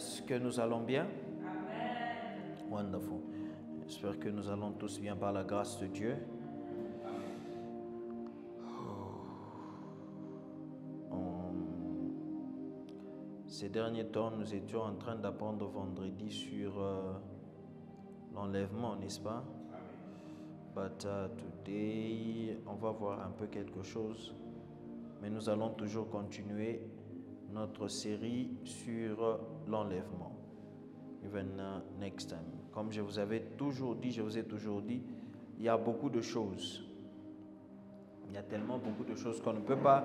Est-ce que nous allons bien? Amen. Wonderful. J'espère que nous allons tous bien par la grâce de Dieu. Ces derniers temps, nous étions en train d'apprendre vendredi sur l'enlèvement, n'est-ce pas? But today, on va voir un peu quelque chose, mais nous allons toujours continuer notre série sur l'enlèvement. Even next time. Comme je vous ai toujours dit, il y a beaucoup de choses. Il y a tellement beaucoup de choses qu'on ne peut pas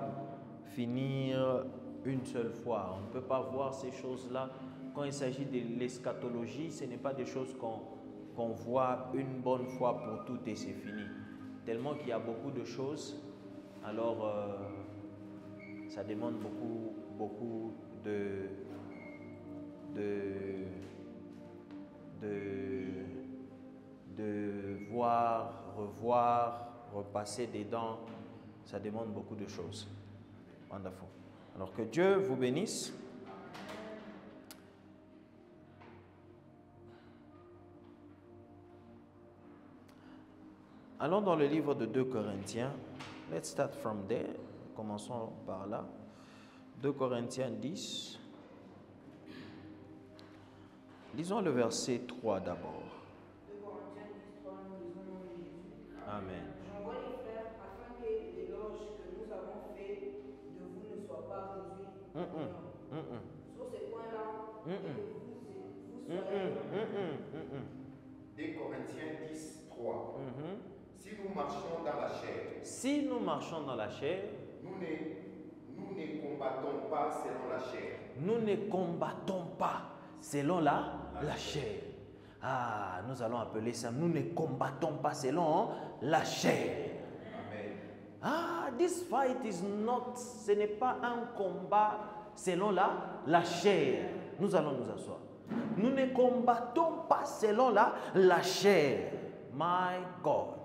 finir une seule fois. On ne peut pas voir ces choses-là. Quand il s'agit de l'eschatologie, ce n'est pas des choses qu'on voit une bonne fois pour toutes et c'est fini. Tellement qu'il y a beaucoup de choses, alors ça demande beaucoup de voir, revoir, repasser dedans. Ça demande beaucoup de choses. Wonderful. Alors que Dieu vous bénisse. Allons dans le livre de 2 Corinthiens. Let's start from there. Commençons par là. 2 Corinthiens 10. Lisons le verset 3 d'abord. 2 Corinthiens 10, 3, nous lisons au nom de Jésus. Amen. J'envoie les frères afin que l'éloge que nous avons fait de vous ne soit pas réduit. Sur ces points-là, que vous soyez. 2 Corinthiens 10, 3. Si nous marchons dans la chair, si nous marchons dans la chair, nous ne combattons pas selon la chair. Nous ne combattons pas selon la chair. Ah, nous allons appeler ça, nous ne combattons pas selon la chair. Amen. Ah, this fight is not, ce n'est pas un combat selon la chair. Nous allons nous asseoir. Nous ne combattons pas selon la chair. My God.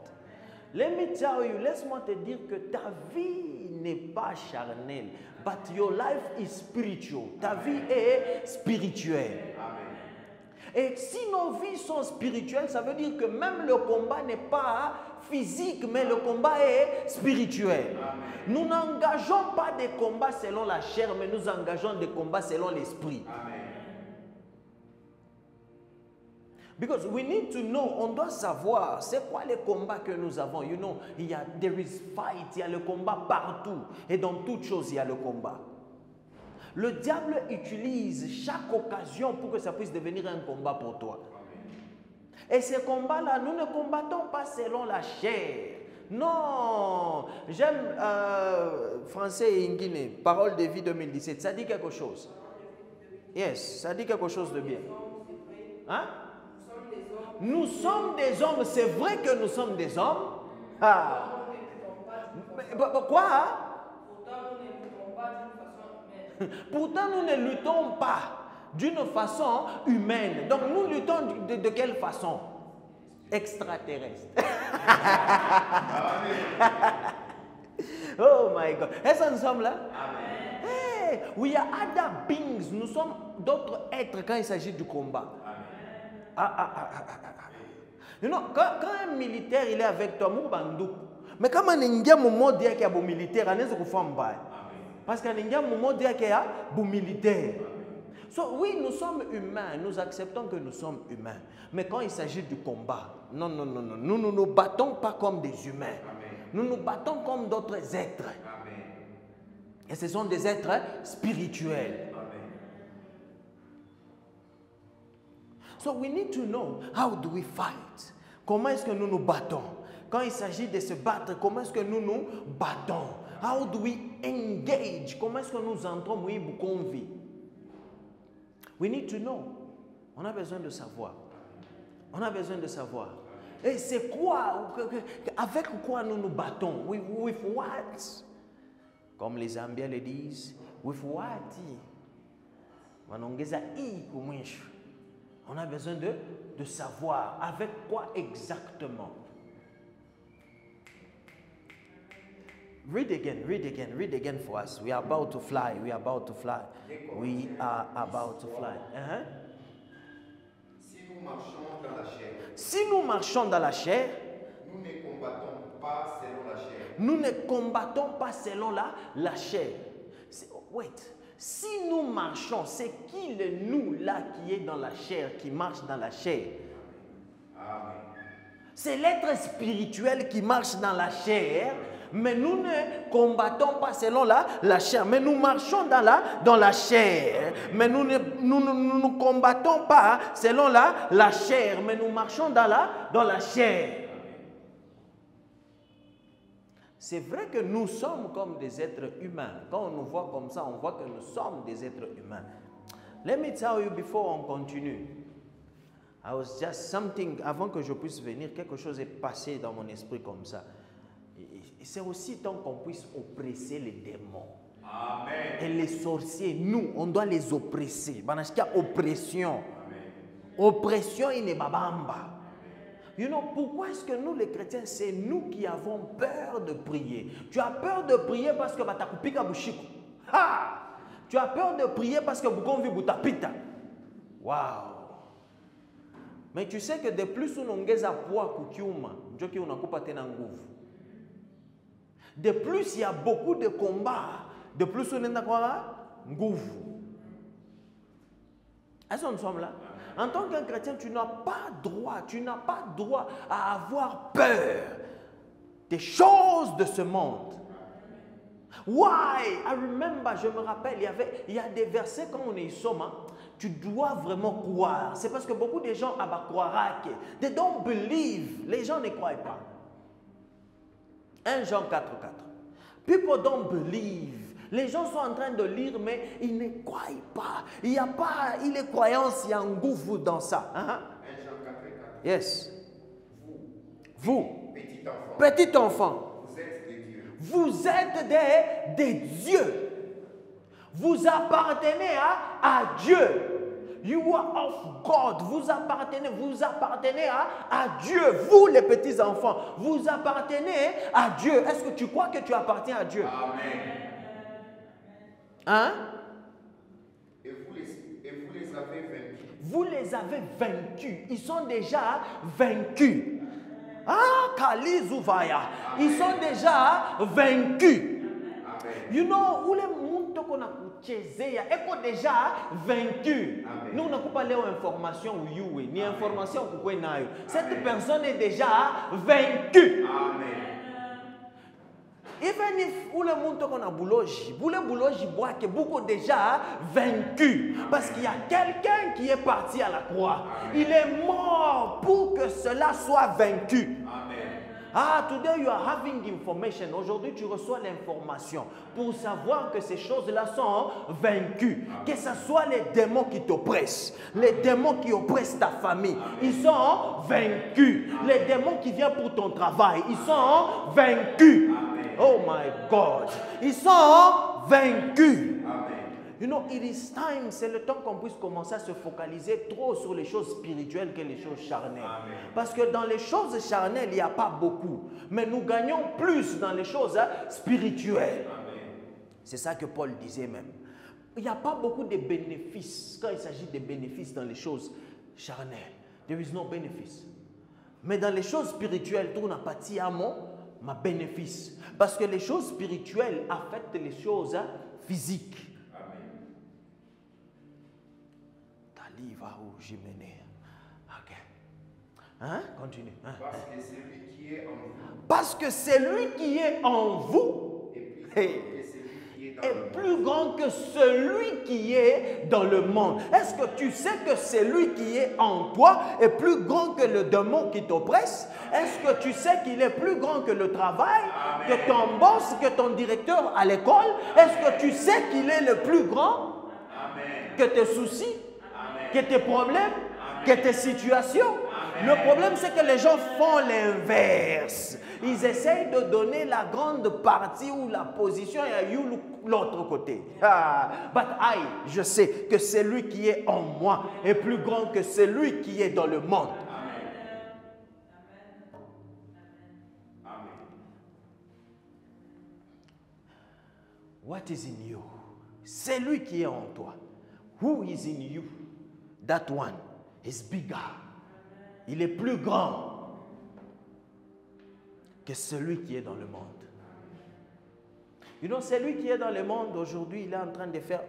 Let me tell you, laisse-moi te dire que ta vie n'est pas charnelle, but your life is spiritual. Ta vie est spirituelle. Amen. Et si nos vies sont spirituelles, ça veut dire que même le combat n'est pas physique, mais le combat est spirituel. Amen. Nous n'engageons pas des combats selon la chair, mais nous engageons des combats selon l'esprit. Amen. Because we need to know, on doit savoir, c'est quoi les combats que nous avons. You know, there is fight, il y a le combat partout. Et dans toute chose, il y a le combat. Le diable utilise chaque occasion pour que ça puisse devenir un combat pour toi. Et ces combats-là, nous ne combattons pas selon la chair. Non, j'aime français et guinéen, Parole de vie 2017, ça dit quelque chose. Yes, ça dit quelque chose de bien. Hein? Nous sommes des hommes, c'est vrai que nous sommes des hommes. Ah. Mais quoi? Hein? Pourtant, nous ne luttons pas d'une façon humaine. Donc, nous luttons de quelle façon? Extraterrestre. Oh my God. Est-ce que nous sommes là? Amen. Hey, we are other beings. Nous sommes d'autres êtres quand il s'agit du combat. You know, quand un militaire il est avec toi, mais quand on est un moment dire qu'il y a un militaire, on est ce qu'on fait. Parce qu'on est un moment dire qu'il y a un militaire. So, oui, nous sommes humains, nous acceptons que nous sommes humains. Mais quand il s'agit du combat, non, nous ne nous battons pas comme des humains. Nous nous battons comme d'autres êtres. Et ce sont des êtres spirituels. So we need to know, how do we fight? Comment est-ce que nous nous battons? Quand il s'agit de se battre, comment est-ce que nous nous battons? How do we engage? Comment est-ce que nous entrons? We need to know. On a besoin de savoir. On a besoin de savoir. Et c'est quoi? Avec quoi nous nous battons? With what? Comme les Zambiens le disent, with what? On a besoin de savoir avec quoi exactement. Read again for us. We are about to fly. We are about to fly. We are about to fly. Si nous marchons dans la chair, Si nous marchons dans la chair, nous ne combattons pas selon la chair. nous ne combattons pas selon la chair. Wait. Si nous marchons, c'est qui le nous là qui est dans la chair, qui marche dans la chair? Amen. C'est l'être spirituel qui marche dans la chair, mais nous ne combattons pas selon la chair, mais nous marchons dans la chair, mais nous ne combattons pas selon la chair, mais nous marchons dans la chair. C'est vrai que nous sommes comme des êtres humains. Quand on nous voit comme ça, on voit que nous sommes des êtres humains. Let me tell you before on continue. I was just something, avant que je puisse venir, quelque chose est passé dans mon esprit comme ça. Et c'est aussi temps qu'on puisse oppresser les démons. Amen. Et les sorciers, nous, on doit les oppresser. Parce qu'il y a oppression. Oppression, il n'est pas bamba. You know, pourquoi est-ce que nous les chrétiens, c'est nous qui avons peur de prier? Tu as peur de prier parce que batakupika bushiko. Ha! Tu as peur de prier parce que bukonvi butapita. Wow! Mais tu sais que de plus on ongeza poa kukiuma, njoki unakupa tena nguvu. De plus il y a beaucoup de combats, de plus on enda kwa nguvu. Est-ce que nous sommes là? En tant qu'un chrétien, tu n'as pas droit à avoir peur des choses de ce monde. Why? I remember, je me rappelle, il y a des versets quand on est ici, tu dois vraiment croire. C'est parce que beaucoup de gens croient que they don't believe. Les gens ne croient pas. 1 Jean 4:4. People don't believe. Les gens sont en train de lire, mais ils ne croient pas. Il n'y a pas, il est croyance, il y a un goût dans ça. 1 Jean 4:4. Yes. Vous, petit enfant, vous êtes des dieux. vous êtes des dieux. Vous appartenez à Dieu. You are of God. Vous appartenez à Dieu. Vous, les petits enfants, vous appartenez à Dieu. Est-ce que tu crois que tu appartiens à Dieu? Amen. Hein? Et vous les avez vaincus. Vous les avez vaincus. Ils sont déjà vaincus. Ah, Kalizuvaya. Ils sont déjà vaincus. Amen. You know, où les mondes qu'on a kuchezea, eko déjà vaincu. Amen. Nous n'avons pas l'information ou you, ni information ou quoi nayo. Cette personne est déjà vaincue. Amen. Even if où le monde qu'on a boulogi boit que beaucoup déjà vaincu. Parce qu'il y a quelqu'un qui est parti à la croix. Amen. Il est mort pour que cela soit vaincu. Amen. Ah, today you are having information. Aujourd'hui, tu reçois l'information pour savoir que ces choses-là sont vaincues. Amen. Que ce soit les démons qui t'oppressent, les démons qui oppressent ta famille, amen, ils sont vaincus. Amen. Les démons qui viennent pour ton travail, ils sont vaincus. Amen. Oh my God. Ils sont vaincus. Amen. You know, it is time, c'est le temps qu'on puisse commencer à se focaliser trop sur les choses spirituelles que les choses charnelles. Amen. Parce que dans les choses charnelles, il n'y a pas beaucoup. Mais nous gagnons plus dans les choses spirituelles. C'est ça que Paul disait même. Il n'y a pas beaucoup de bénéfices quand il s'agit de bénéfices dans les choses charnelles. There is no benefits. Mais dans les choses spirituelles, tout n'a pas dit à ma bénéfice. Parce que les choses spirituelles affectent les choses physiques. Ok. Hein? Continue. Hein? Parce que celui qui est en vous est plus grand que celui qui est dans le monde. Est-ce que tu sais que celui qui est en toi est plus grand que le démon qui t'oppresse? Est-ce que tu sais qu'il est plus grand que le travail, que ton boss, que ton directeur à l'école? Est-ce que tu sais qu'il est le plus grand que tes soucis, que tes problèmes, que tes situations? Le problème, c'est que les gens font l'inverse. Ils essayent de donner la grande partie ou la position à l'autre côté. But je sais que celui qui est en moi est plus grand que celui qui est dans le monde. What is in you? C'est lui qui est en toi. Who is in you? That one is bigger. Il est plus grand que celui qui est dans le monde. You know, celui qui est dans le monde aujourd'hui, il est en train de faire...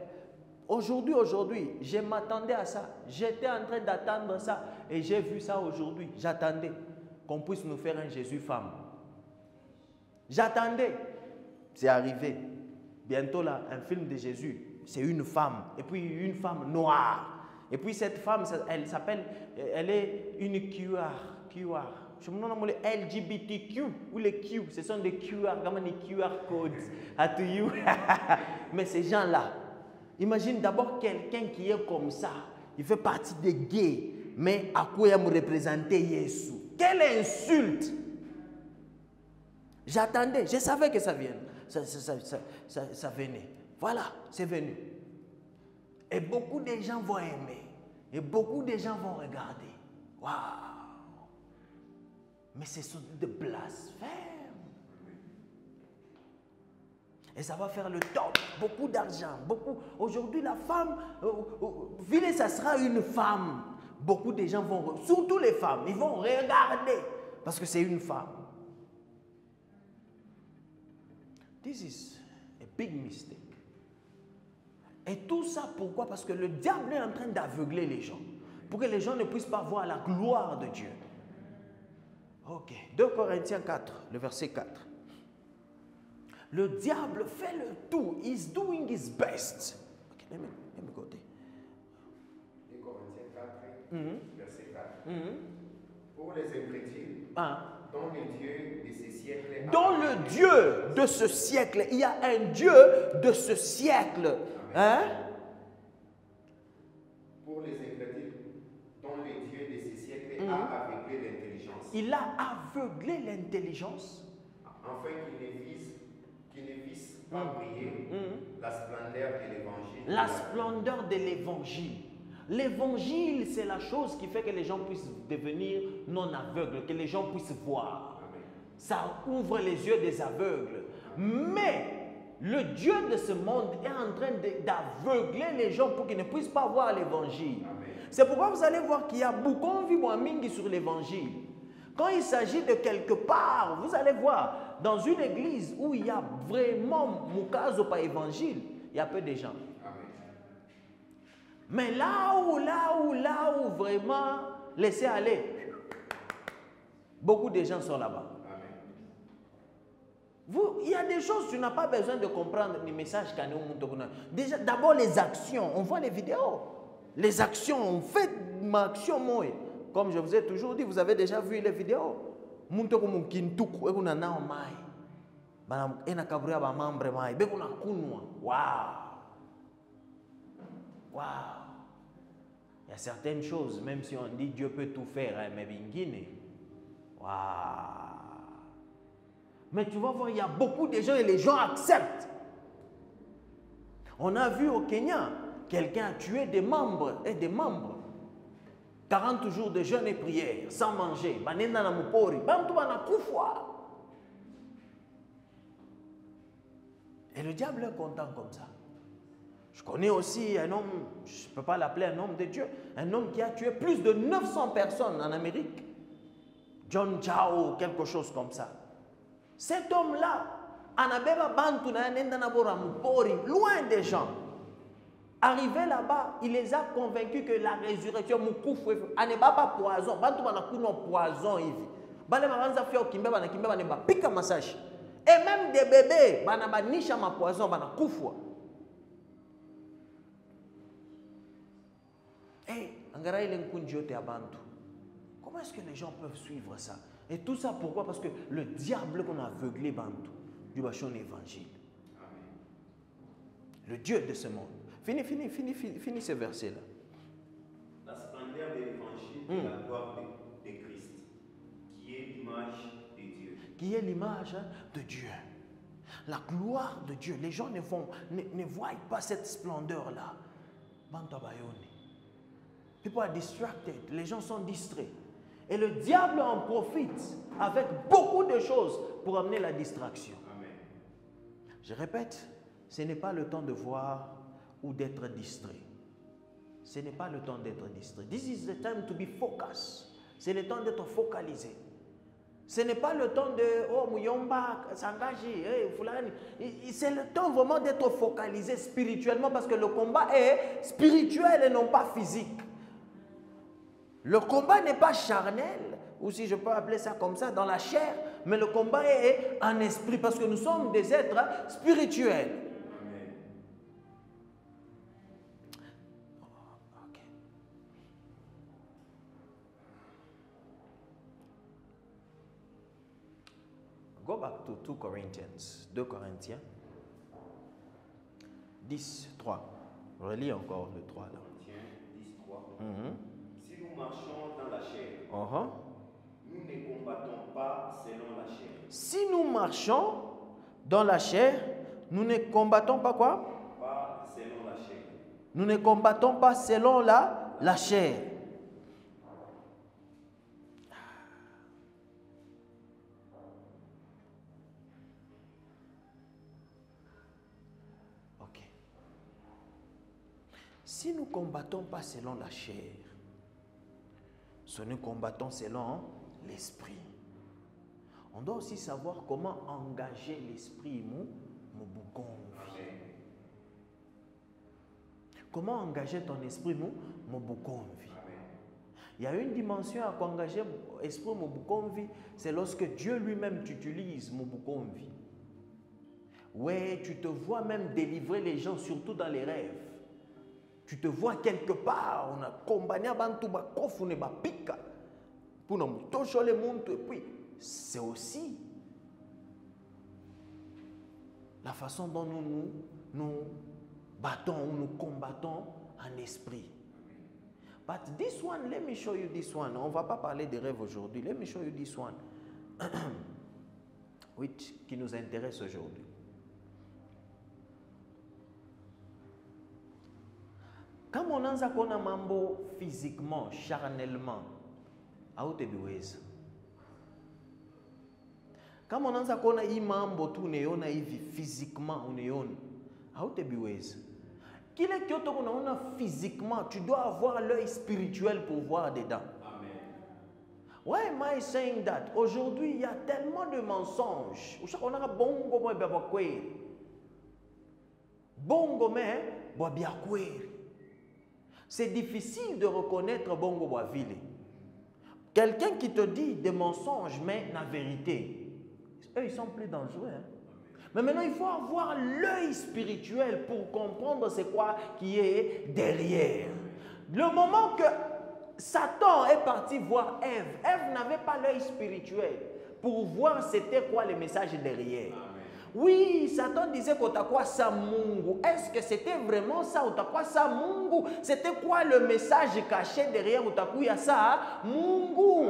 Aujourd'hui, je m'attendais à ça. J'étais en train d'attendre ça et j'ai vu ça aujourd'hui. J'attendais qu'on puisse nous faire un Jésus femme. J'attendais. C'est arrivé. Bientôt là, un film de Jésus, c'est une femme. Et puis une femme noire. Et puis cette femme, elle s'appelle, elle est une QR. Je me demande les LGBTQ ou les Q. Ce sont des QR, comme des QR codes. To you. Mais ces gens-là, imagine d'abord quelqu'un qui est comme ça. Il fait partie des gays. Mais à quoi il me représenter Jésus? Quelle insulte! J'attendais, je savais que ça vienne. Ça venait. Voilà, c'est venu. Et beaucoup de gens vont aimer. Et beaucoup de gens vont regarder. Waouh! Mais ce sont des blasphèmes. Et ça va faire le top. Beaucoup d'argent. Beaucoup. Aujourd'hui, la femme, ville, ça sera une femme. Beaucoup de gens vont, surtout les femmes, ils vont regarder. Parce que c'est une femme. This is a big mistake. Et tout ça, pourquoi? Parce que le diable est en train d'aveugler les gens. Pour que les gens ne puissent pas voir la gloire de Dieu. Ok. 2 Corinthiens 4, le verset 4. Le diable fait le tout. He's doing his best. Ok, let me go there. 2 Corinthiens 4, verset 4. Pour les incrédules, dans le Dieu de ce siècle. Dans le Dieu de ce siècle. Il y a un Dieu de ce siècle. Hein? Pour les incrédules, dont le Dieu de ce siècle a aveuglé l'intelligence. Il a aveuglé l'intelligence. Afin qu'il ne vise pas briller la splendeur de l'évangile. La splendeur de l'évangile. L'évangile, c'est la chose qui fait que les gens puissent devenir non aveugles, que les gens puissent voir. Amen. Ça ouvre les yeux des aveugles. Mais le Dieu de ce monde est en train d'aveugler les gens pour qu'ils ne puissent pas voir l'évangile. C'est pourquoi vous allez voir qu'il y a beaucoup de vie sur l'évangile. Quand il s'agit de quelque part, vous allez voir, dans une église où il y a vraiment Mukazo par évangile, il y a peu de gens. Mais là où vraiment laisser aller, beaucoup de gens sont là-bas. Il y a des choses, tu n'as pas besoin de comprendre les messages. Déjà, d'abord les actions, on voit les vidéos. Les actions, on fait ma action, moi. Comme je vous ai toujours dit, vous avez déjà vu les vidéos. Waouh! Il y a certaines choses, même si on dit Dieu peut tout faire, mais bingine. Waouh! Mais tu vas voir, il y a beaucoup de gens et les gens acceptent. On a vu au Kenya, quelqu'un a tué des membres et des membres. 40 jours de jeûne et prière, sans manger. Et le diable est content comme ça. Je connais aussi un homme, je ne peux pas l'appeler un homme de Dieu, un homme qui a tué plus de 900 personnes en Amérique. John Chao, quelque chose comme ça. Cet homme-là, loin des gens, arrivé là-bas, il les a convaincus que la résurrection, pas poison, poison. Et même des bébés, poison, comment est-ce que les gens peuvent suivre ça? Et tout ça pourquoi? Parce que le diable qu'on a aveuglé Bantu, du bachon évangile. Le Dieu de ce monde. Finis ce verset-là. La splendeur de l'évangile de la gloire de Christ, qui est l'image de Dieu. Qui est l'image de Dieu. La gloire de Dieu. Les gens ne voient pas cette splendeur-là. People are distracted. Les gens sont distraits. Et le diable en profite avec beaucoup de choses pour amener la distraction. Amen. Je répète, ce n'est pas le temps de voir ou d'être distrait. Ce n'est pas le temps d'être distrait. This is the time to be focused. C'est le temps d'être focalisé. Ce n'est pas le temps de oh Mouyomba s'engager, c'est le temps vraiment d'être focalisé spirituellement parce que le combat est spirituel et non pas physique. Le combat n'est pas charnel, ou si je peux appeler ça comme ça, dans la chair, mais le combat est en esprit parce que nous sommes des êtres spirituels. Go back to 2 Corinthians, 2 Corinthiens 10, 3. Relis encore le 3 là. Corinthiens 10, 3. Si nous marchons dans la chair, nous ne combattons pas selon la chair. Si nous marchons dans la chair, nous ne combattons pas quoi? Pas selon la chair. Nous ne combattons pas selon la chair. Si nous ne combattons pas selon la chair, nous combattons selon l'esprit. On doit aussi savoir comment engager l'esprit. Comment engager ton esprit? Il y a une dimension à engager l'esprit, c'est lorsque Dieu lui-même t'utilise. Ouais, tu te vois même délivrer les gens, surtout dans les rêves. Tu te vois quelque part, on a combattu abantu bakofu ne bapika pour nous toucher le monde et puis c'est aussi la façon dont nous battons ou nous combattons en esprit. But this one, let me show you this one. On ne va pas parler des rêves aujourd'hui. Let me show you this one. Qui nous intéresse aujourd'hui. Quand on a un mambo physiquement, charnellement, à où tu es? Quand on a un mambo tout néon physiquement, à où tu es? Qu'il est que on a physiquement, tu dois avoir l'œil spirituel pour voir dedans. Amen. Why am I saying that? Aujourd'hui, il y a tellement de mensonges. On a bongo mo biakwe. Bongo mais bo biakwe. C'est difficile de reconnaître bongo boavile. Quelqu'un qui te dit des mensonges mais la vérité. Eux, ils sont plus dangereux. Mais maintenant, il faut avoir l'œil spirituel pour comprendre c'est quoi qui est derrière. Le moment que Satan est parti voir Ève, Ève n'avait pas l'œil spirituel pour voir c'était quoi le message derrière. Amen. Oui, Satan disait qu'on t'a quoi ça mungu. Est-ce que c'était vraiment ça ou t'a quoi ça mungu? C'était quoi le message caché derrière ou t'a quoi ça mungu?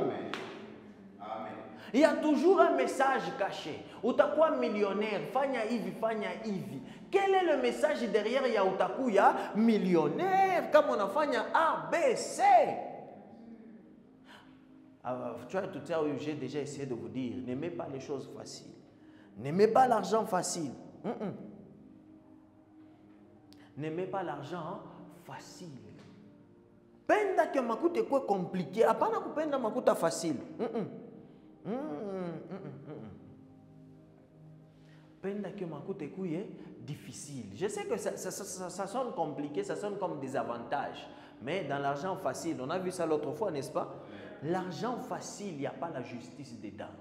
Amen. Il y a toujours un message caché. Utakuwa millionnaire, fanya hivi, fanya hivi. Quel est le message derrière ya utakuya millionnaire? Comme on a fanya A, B, C. Tu vois, tout ça, j'ai déjà essayé de vous dire, n'aimez pas les choses faciles. N'aimez pas l'argent facile. N'aimez pas l'argent facile. Penda que makuta est compliqué. Apana kupenda makuta facile. Penda que makuta est difficile. Je sais que ça sonne compliqué, ça sonne comme des avantages. Mais dans l'argent facile, on a vu ça l'autre fois, n'est-ce pas? L'argent facile, il n'y a pas la justice dedans.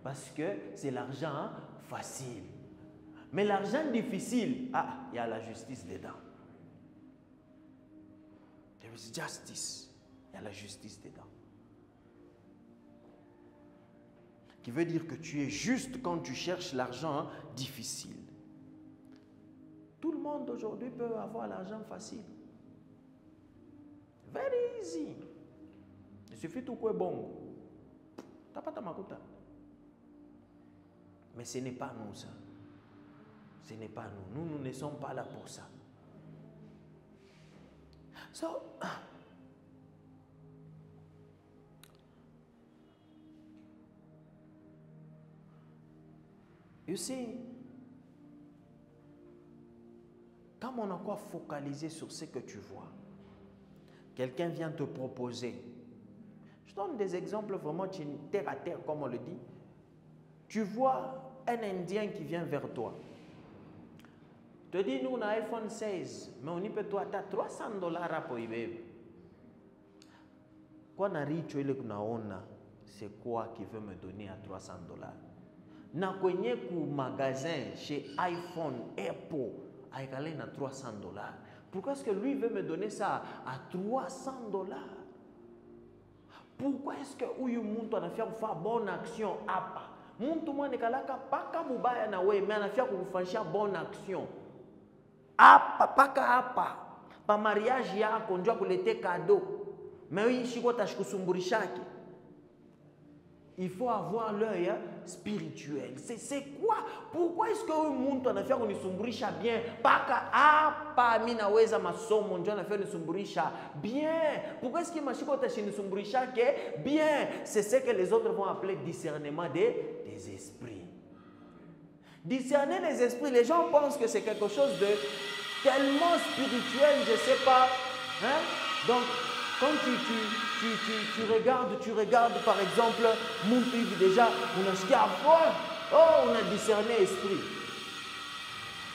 Parce que c'est l'argent facile. Mais l'argent difficile, il y a la justice dedans. There is justice. Il y a la justice dedans. Qui veut dire que tu es juste quand tu cherches l'argent difficile. Tout le monde aujourd'hui peut avoir l'argent facile. Very easy. Il suffit tout quoi bon. T'as pas ta makuta. Mais ce n'est pas nous ça. Ce n'est pas nous. Nous ne sommes pas là pour ça. So, you see, Kama on a quoi focaliser sur ce que tu vois. Quelqu'un vient te proposer. Je donne des exemples vraiment terre à terre, comme on le dit. Tu vois un Indien qui vient vers toi. Te dit, nous, on a un iPhone 16, mais on y peut toi, tu as $300 pour y vivre. Quand on a riche, c'est quoi qui veut me donner à $300? Na kwenye ku magasin chez iPhone, Apple, il a $300. Pourquoi est-ce que lui veut me donner ça à $300? Pourquoi est-ce que huyu muntu anafia kufanya bonne action hapa? Muntu mwane kalaka paka mubaya na we, mais anafia kufanyia bonne action. Hapa paka hapa. Pa mariage yako njoo kulete cadeau. Mais oui, shiko tashkusumburishaki. Il faut avoir l'œil spirituel. C'est quoi? Pourquoi est-ce que le monde a fait unisumburisha bien? Paka hapa mina weza masomo ndio anafanya unisumburisha bien. Pourquoi est-ce que mashiko tashinisumburisha que bien? C'est ce que les autres vont appeler discernement des esprits. Discerner les esprits, les gens pensent que c'est quelque chose de tellement spirituel, je ne sais pas. Hein? Donc, quand tu regardes par exemple, mon pays déjà, on a ce qu'il y a à voir. Oh, on a discerné l'esprit.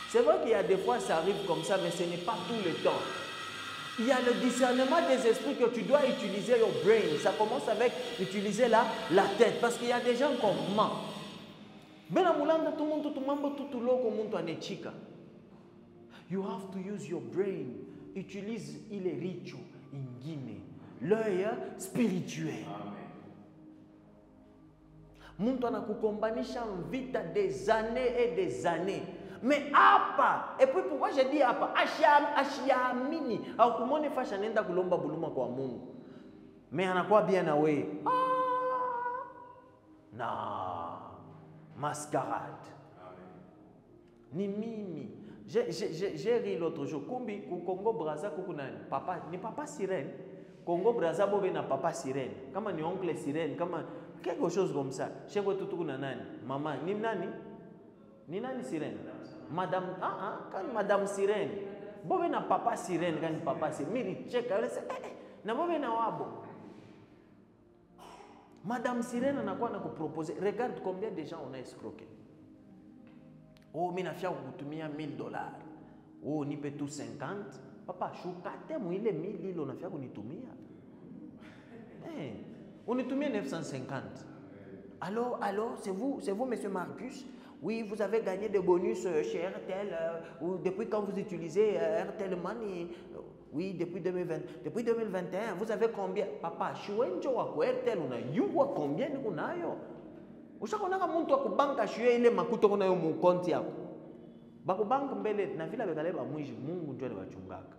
C'est vrai qu'il y a des fois, ça arrive comme ça, mais ce n'est pas tout le temps. Il y a le discernement des esprits que tu dois utiliser your brain. Ça commence avec utiliser la tête. Parce qu'il y a des gens comme moi. You have to use your brain. Utilise il richo ingine. L'œil spirituel. Muntu anakukombanisha vita des années et des années. Mais apa, et puis pourquoi j'ai dit apa? Ashiamini. Au kumone fasha nenda kulomba buluma kwa Mungu. Mais anakuwa bien na we. Na mascarade. Ni mimi. J'ai ri l'autre jour. Kumbi, Congo Brazza, papa, ni papa sirène. Congo Brazza, bobe na papa sirène. Comme ni oncle sirène, comme quelque chose comme ça. Chez vous, tout le nani. Maman, ni nani? Ni nani sirène? Madame, quand madame sirène. Bobe na papa sirène, quand papa sirène. Miri, check, na bobe na wabo. Madame sirène, on a quoi à proposer? Regarde combien de gens on a escroqué. Oh, mina fia kutumia $1000. Oh, nipe tu 50. Papa, shukate mwile 1000 on a fia kunitumia. Unitumia 950. Alors, c'est vous, monsieur Marcus? Oui, vous avez gagné des bonus chez RTL ou depuis quand vous utilisez RTL Money? Oui, depuis 2021. Vous avez combien? Papa, shuenjo wako RTL una yuwa combien ni kunayo? Ushakonaka muntu akubanka shue ile makuto kuna yo mu konti yako. Bakubanka mbele na vile bekale ba mwishi Mungu ndio anawachungaka.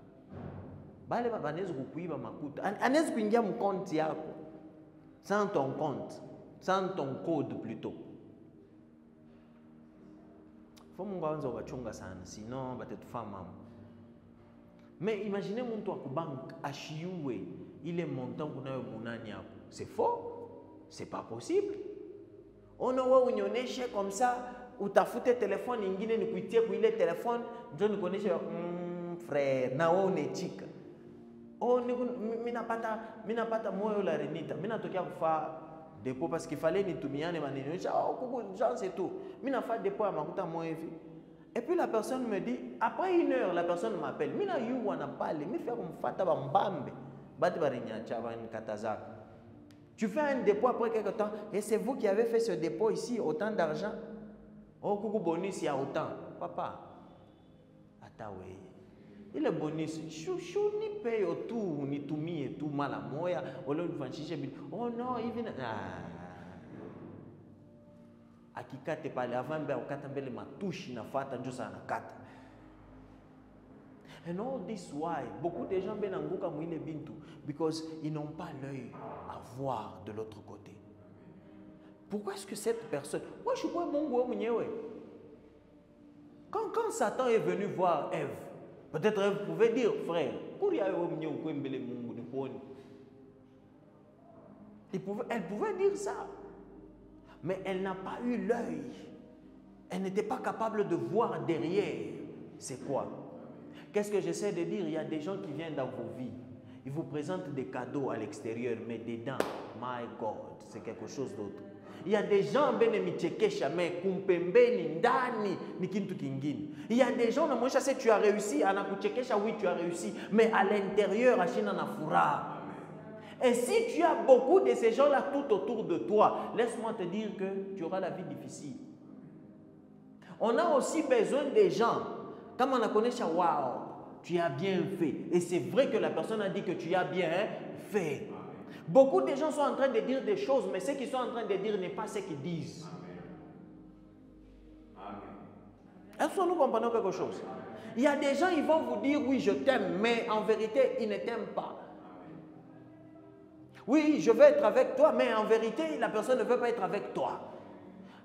Bale banaweza kukuiba makuta. Anaweza kuingia mu konti yako sans ton compte, sans ton code plutôt. Faut Mungu aanze kuwachunga sana, sinon batatufaa mambo. Mais imaginez muntu akubanka ashiue ile montant kuna yo munani yako. C'est faux? C'est pas possible. Ono wewe unioneshe comme ça, utafute telefone nyingine nikuitie kwa ile telefone, ndio nikuoneshe frère na wewe unechika. Oh mimi napata moyo la renita. Mimi natokea kufa dépôt parce qu'il fallait nitumiane maneno. Oh kuku genre c'est tout. Mimi nafa dépôt ya makuta moyo hivi. Et puis la personne me dit après 1 heure la personne m'appelle. Mimi na yu wana pale, mimi fia kumfuata ba mbambe. Bati barinyacha ba nikatazaka. Tu fais un dépôt après quelque temps, et c'est vous qui avez fait ce dépôt ici, autant d'argent. Oh, coucou bonus, il y a autant. Papa, attends, oui. Il est bonus. Chou, ni paye tout, ni tout mis et tout mal à moi. Oh non, il vient. Akikate pale, avant, ben, okatambele ma touche, na fata, njosa na kata. And all this why beaucoup de gens viennent en mwile bintu because ils n'ont pas l'œil à voir de l'autre côté. Pourquoi est-ce que cette personne, moi je suis pas Mungu mwenyewe. Quand Satan est venu voir Ève, peut-être Ève pouvait dire frère, elle pouvait dire ça, mais elle n'a pas eu l'œil. Elle n'était pas capable de voir derrière. C'est quoi? Qu'est-ce que j'essaie de dire? Il y a des gens qui viennent dans vos vies. Ils vous présentent des cadeaux à l'extérieur, mais dedans, my God, c'est quelque chose d'autre. Il y a des gens mais il y a des gens, tu as réussi, oui, tu as réussi, mais à l'intérieur, et si tu as beaucoup de ces gens-là tout autour de toi, laisse-moi te dire que tu auras la vie difficile. On a aussi besoin des gens, comme on a connu ça, waouh, tu as bien fait. Et c'est vrai que la personne a dit que tu as bien fait. Beaucoup de gens sont en train de dire des choses, mais ce qu'ils sont en train de dire n'est pas ce qu'ils disent. Est-ce que nous comprenons quelque chose? Il y a des gens, ils vont vous dire, oui, je t'aime, mais en vérité, ils ne t'aiment pas. Oui, je veux être avec toi, mais en vérité, la personne ne veut pas être avec toi.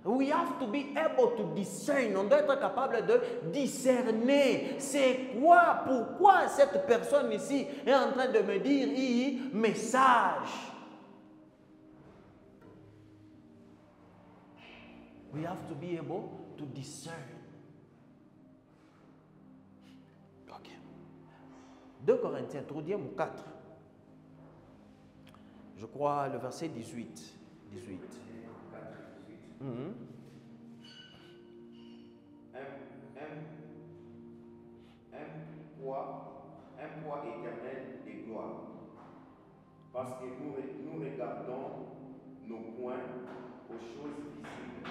We have to be able to discern. On doit être capable de discerner. C'est quoi, pourquoi cette personne ici est en train de me dire message. We have to be able to discern. Ok. 2 Corinthiens, 4. Je crois le verset 18. Un poids éternel de gloire. Parce que nous regardons nos points aux choses visibles,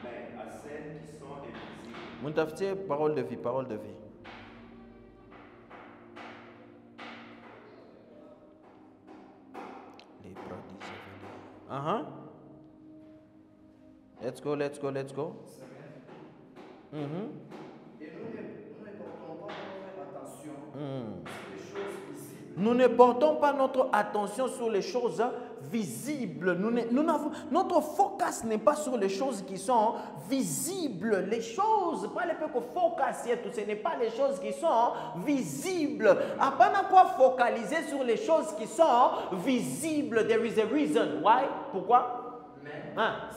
mais à celles qui sont invisibles. Montaftier, parole de vie, parole de vie. Les prodiges. Let's go. Et nous ne portons pas notre attention sur les choses visibles. Nous ne portons pas notre attention sur les choses visibles. Notre focus n'est pas sur les choses qui sont visibles. Les choses, pas les peu que focus, ce n'est pas les choses qui sont visibles. Après quoi focaliser sur les choses qui sont visibles. There is a reason. Why? Pourquoi? Mais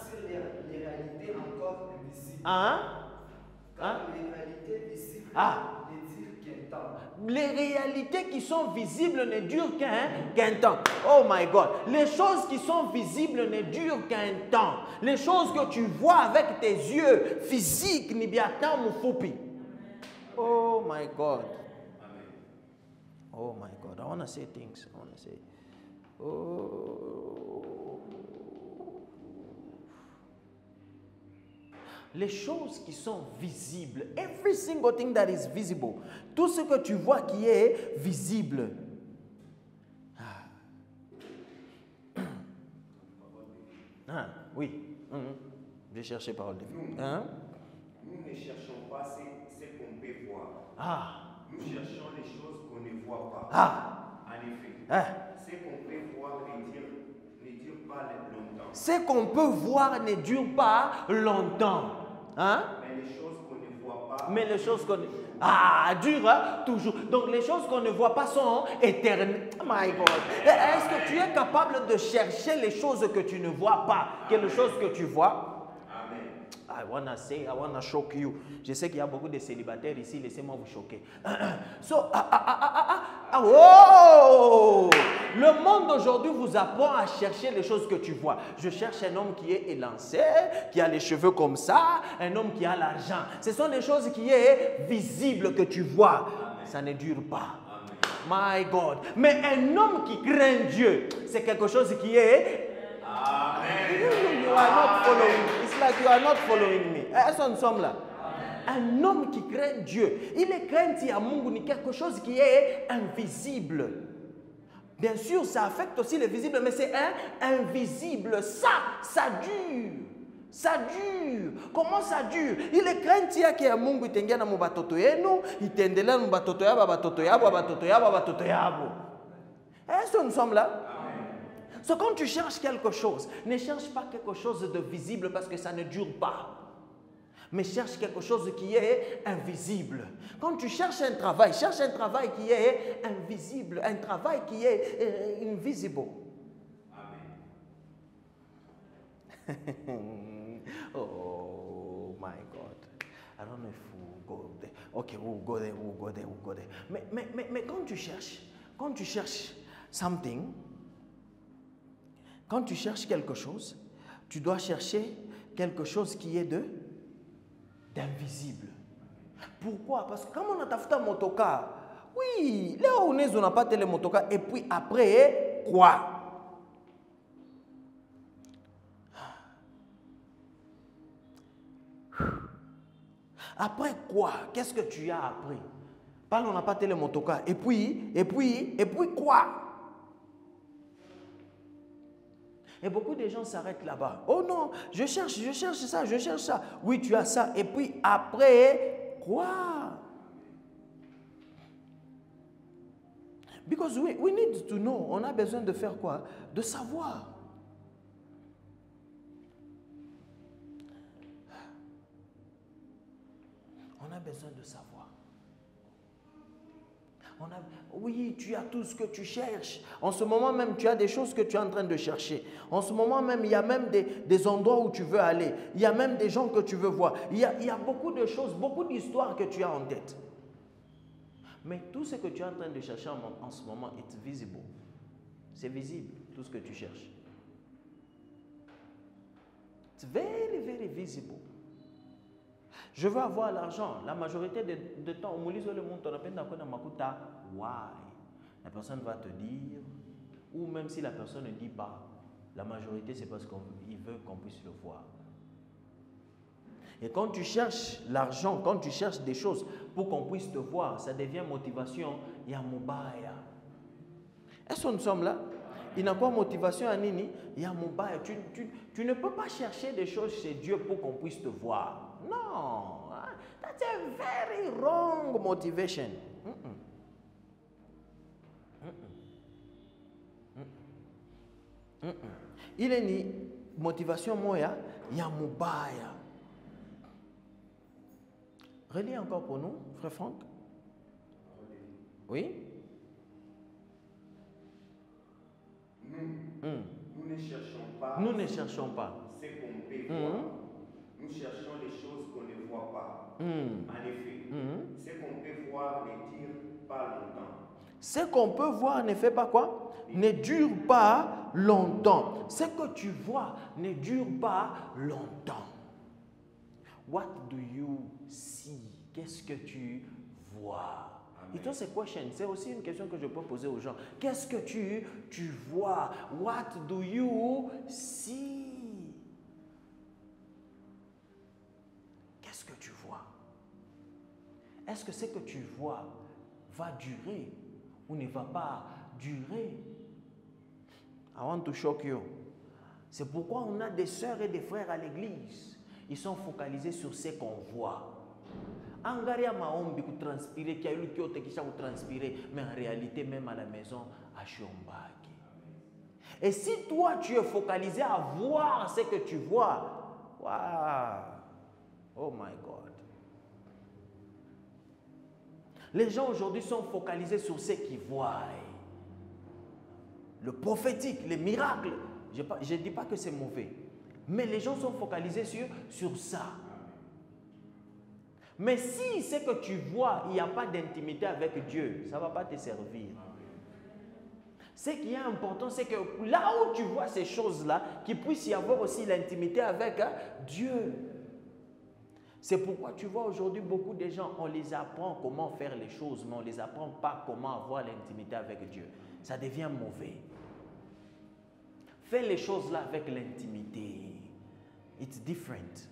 sur les réalités encore invisibles. Les réalités visibles ne durent qu'un temps. Les réalités qui sont visibles ne durent qu'un temps. Oh my God. Les choses qui sont visibles ne durent qu'un temps. Les choses que tu vois avec tes yeux physiques, ni bien tant moufupi. Oh my God. Oh my God. I want to say things. Les choses qui sont visibles, every single thing that is visible, tout ce que tu vois qui est visible. Oui. Je vais chercher parole de vie. Nous ne cherchons pas ce qu'on peut voir. Nous cherchons les choses qu'on ne voit pas. En effet, ce qu'on peut voir ne dure pas longtemps. Ce qu'on peut voir ne dure pas longtemps. Mais les choses qu'on ne voit pas. Mais les choses qu'on durent toujours. Donc les choses qu'on ne voit pas sont éternelles. Oh my God. Est-ce que tu es capable de chercher les choses que tu ne vois pas que les choses que tu vois? I want to shock you. Je sais qu'il y a beaucoup de célibataires ici, laissez-moi vous choquer. Le monde aujourd'hui vous apprend à chercher les choses que tu vois. Je cherche un homme qui est élancé, qui a les cheveux comme ça, un homme qui a l'argent. Ce sont des choses qui sont visibles que tu vois. Ça ne dure pas. My God. Mais un homme qui craint Dieu, c'est quelque chose qui est... You are not following. It's like you are not following me. Est-ce que nous sommes là? Un homme qui craint Dieu, il est craint à Mungu ni quelque chose qui est invisible. Bien sûr, ça affecte aussi le visible, mais c'est invisible. Ça dure. Ça dure. Comment ça dure? Il est craint qui a Mungu itengia na mubatoto yenu, itendela mubatoto yabo, batoto yabo, batoto yabo, batoto yabo. Est-ce que nous sommes là? So, quand tu cherches quelque chose, ne cherche pas quelque chose de visible parce que ça ne dure pas. Mais cherche quelque chose qui est invisible. Quand tu cherches un travail, cherche un travail qui est invisible, un travail qui est invisible. Amen. Oh my God. I don't know if we'll go there. Ok, we'll go there, we'll go there, we'll go there. Mais quand tu cherches something, quand tu cherches quelque chose, tu dois chercher quelque chose qui est d'invisible. Pourquoi? Parce que comme on a tafuta motoka, oui, là où on n'a pas tel motoka, et puis après, quoi? Après quoi? Qu'est-ce que tu as appris? Parle, on n'a pas tel motoka, et puis quoi? Et beaucoup de gens s'arrêtent là-bas. Oh non, je cherche ça, je cherche ça. Oui, tu as ça. Et puis après, quoi? Because we need to know. On a besoin de faire quoi? De savoir. On a besoin de savoir. Oui, tu as tout ce que tu cherches. En ce moment même, tu as des choses que tu es en train de chercher. En ce moment même, il y a même des endroits où tu veux aller. Il y a même des gens que tu veux voir. Il y a beaucoup de choses, beaucoup d'histoires que tu as en tête. Mais tout ce que tu es en train de chercher en ce moment est visible. C'est visible, tout ce que tu cherches. It's very, very visible. Je veux avoir l'argent. La majorité de temps, on me dit le monde, on appelle why. La personne va te dire, ou même si la personne ne dit pas, la majorité c'est parce qu'il veut qu'on puisse le voir. Et quand tu cherches l'argent, quand tu cherches des choses pour qu'on puisse te voir, ça devient motivation. Il y a mobaya. Est-ce que nous sommes là? Il n'a pas motivation à Nini. Il y a mobaya. Tu ne peux pas chercher des choses chez Dieu pour qu'on puisse te voir. Non, that's a very wrong motivation. Il est ni motivation moya, il y a mobaya. Relis encore pour nous, frère Franck. Oui? Nous ne cherchons pas. Nous ne cherchons pas. Ce qu'on peut voir. Nous cherchons les choses qu'on ne voit pas. En effet, ce qu'on peut voir ne dure pas longtemps. Ce qu'on peut voir ne fait pas quoi? Ne dure pas longtemps. Ce que tu vois ne dure pas longtemps. What do you see? Qu'est-ce que tu vois? It was a question. C'est aussi une question que je peux poser aux gens. Qu'est-ce que tu vois? What do you see? Qu'est-ce que tu vois? Est-ce que ce que tu vois va durer ou ne va pas durer? I want to shock you. C'est pourquoi on a des sœurs et des frères à l'église. Ils sont focalisés sur ce qu'on voit. Angaria maombi ku transpirer, qui a eu le qui transpirer, mais en réalité, même à la maison, à Chiombaki. Et si toi, tu es focalisé à voir ce que tu vois, waouh, oh my God. Les gens aujourd'hui sont focalisés sur ce qu'ils voient. Le prophétique, les miracles. Je ne dis pas que c'est mauvais. Mais les gens sont focalisés sur ça. Mais si ce que tu vois, il n'y a pas d'intimité avec Dieu, ça ne va pas te servir. Ce qui est important, c'est que là où tu vois ces choses-là, qu'il puisse y avoir aussi l'intimité avec Dieu. C'est pourquoi tu vois aujourd'hui beaucoup de gens, on les apprend comment faire les choses, mais on ne les apprend pas comment avoir l'intimité avec Dieu. Ça devient mauvais. Fais les choses là avec l'intimité. It's different.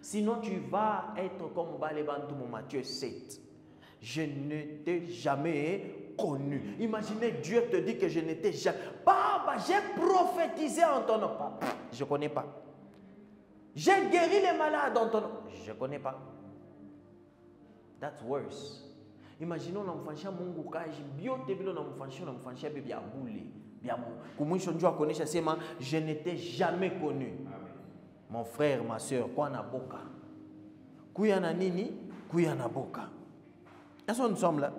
Sinon, tu vas être comme Balebantou Matthieu 7. Je ne t'ai jamais connu. Imaginez, Dieu te dit que je n'étais jamais. Papa, j'ai prophétisé en ton nom. Je ne connais pas. J'ai guéri les malades en ton nom. Je ne connais pas. That's worse. Imaginons unamfanyisha Mungu kazi biote vile unamfanyisha bibi ya bule. Kumwisho njoo akuonesha sema je n'étais jamais connu. Mon frère, ma soeur, kwa na boka. Kuya na nini? Kuya na boka. Est-ce que nous sommes là?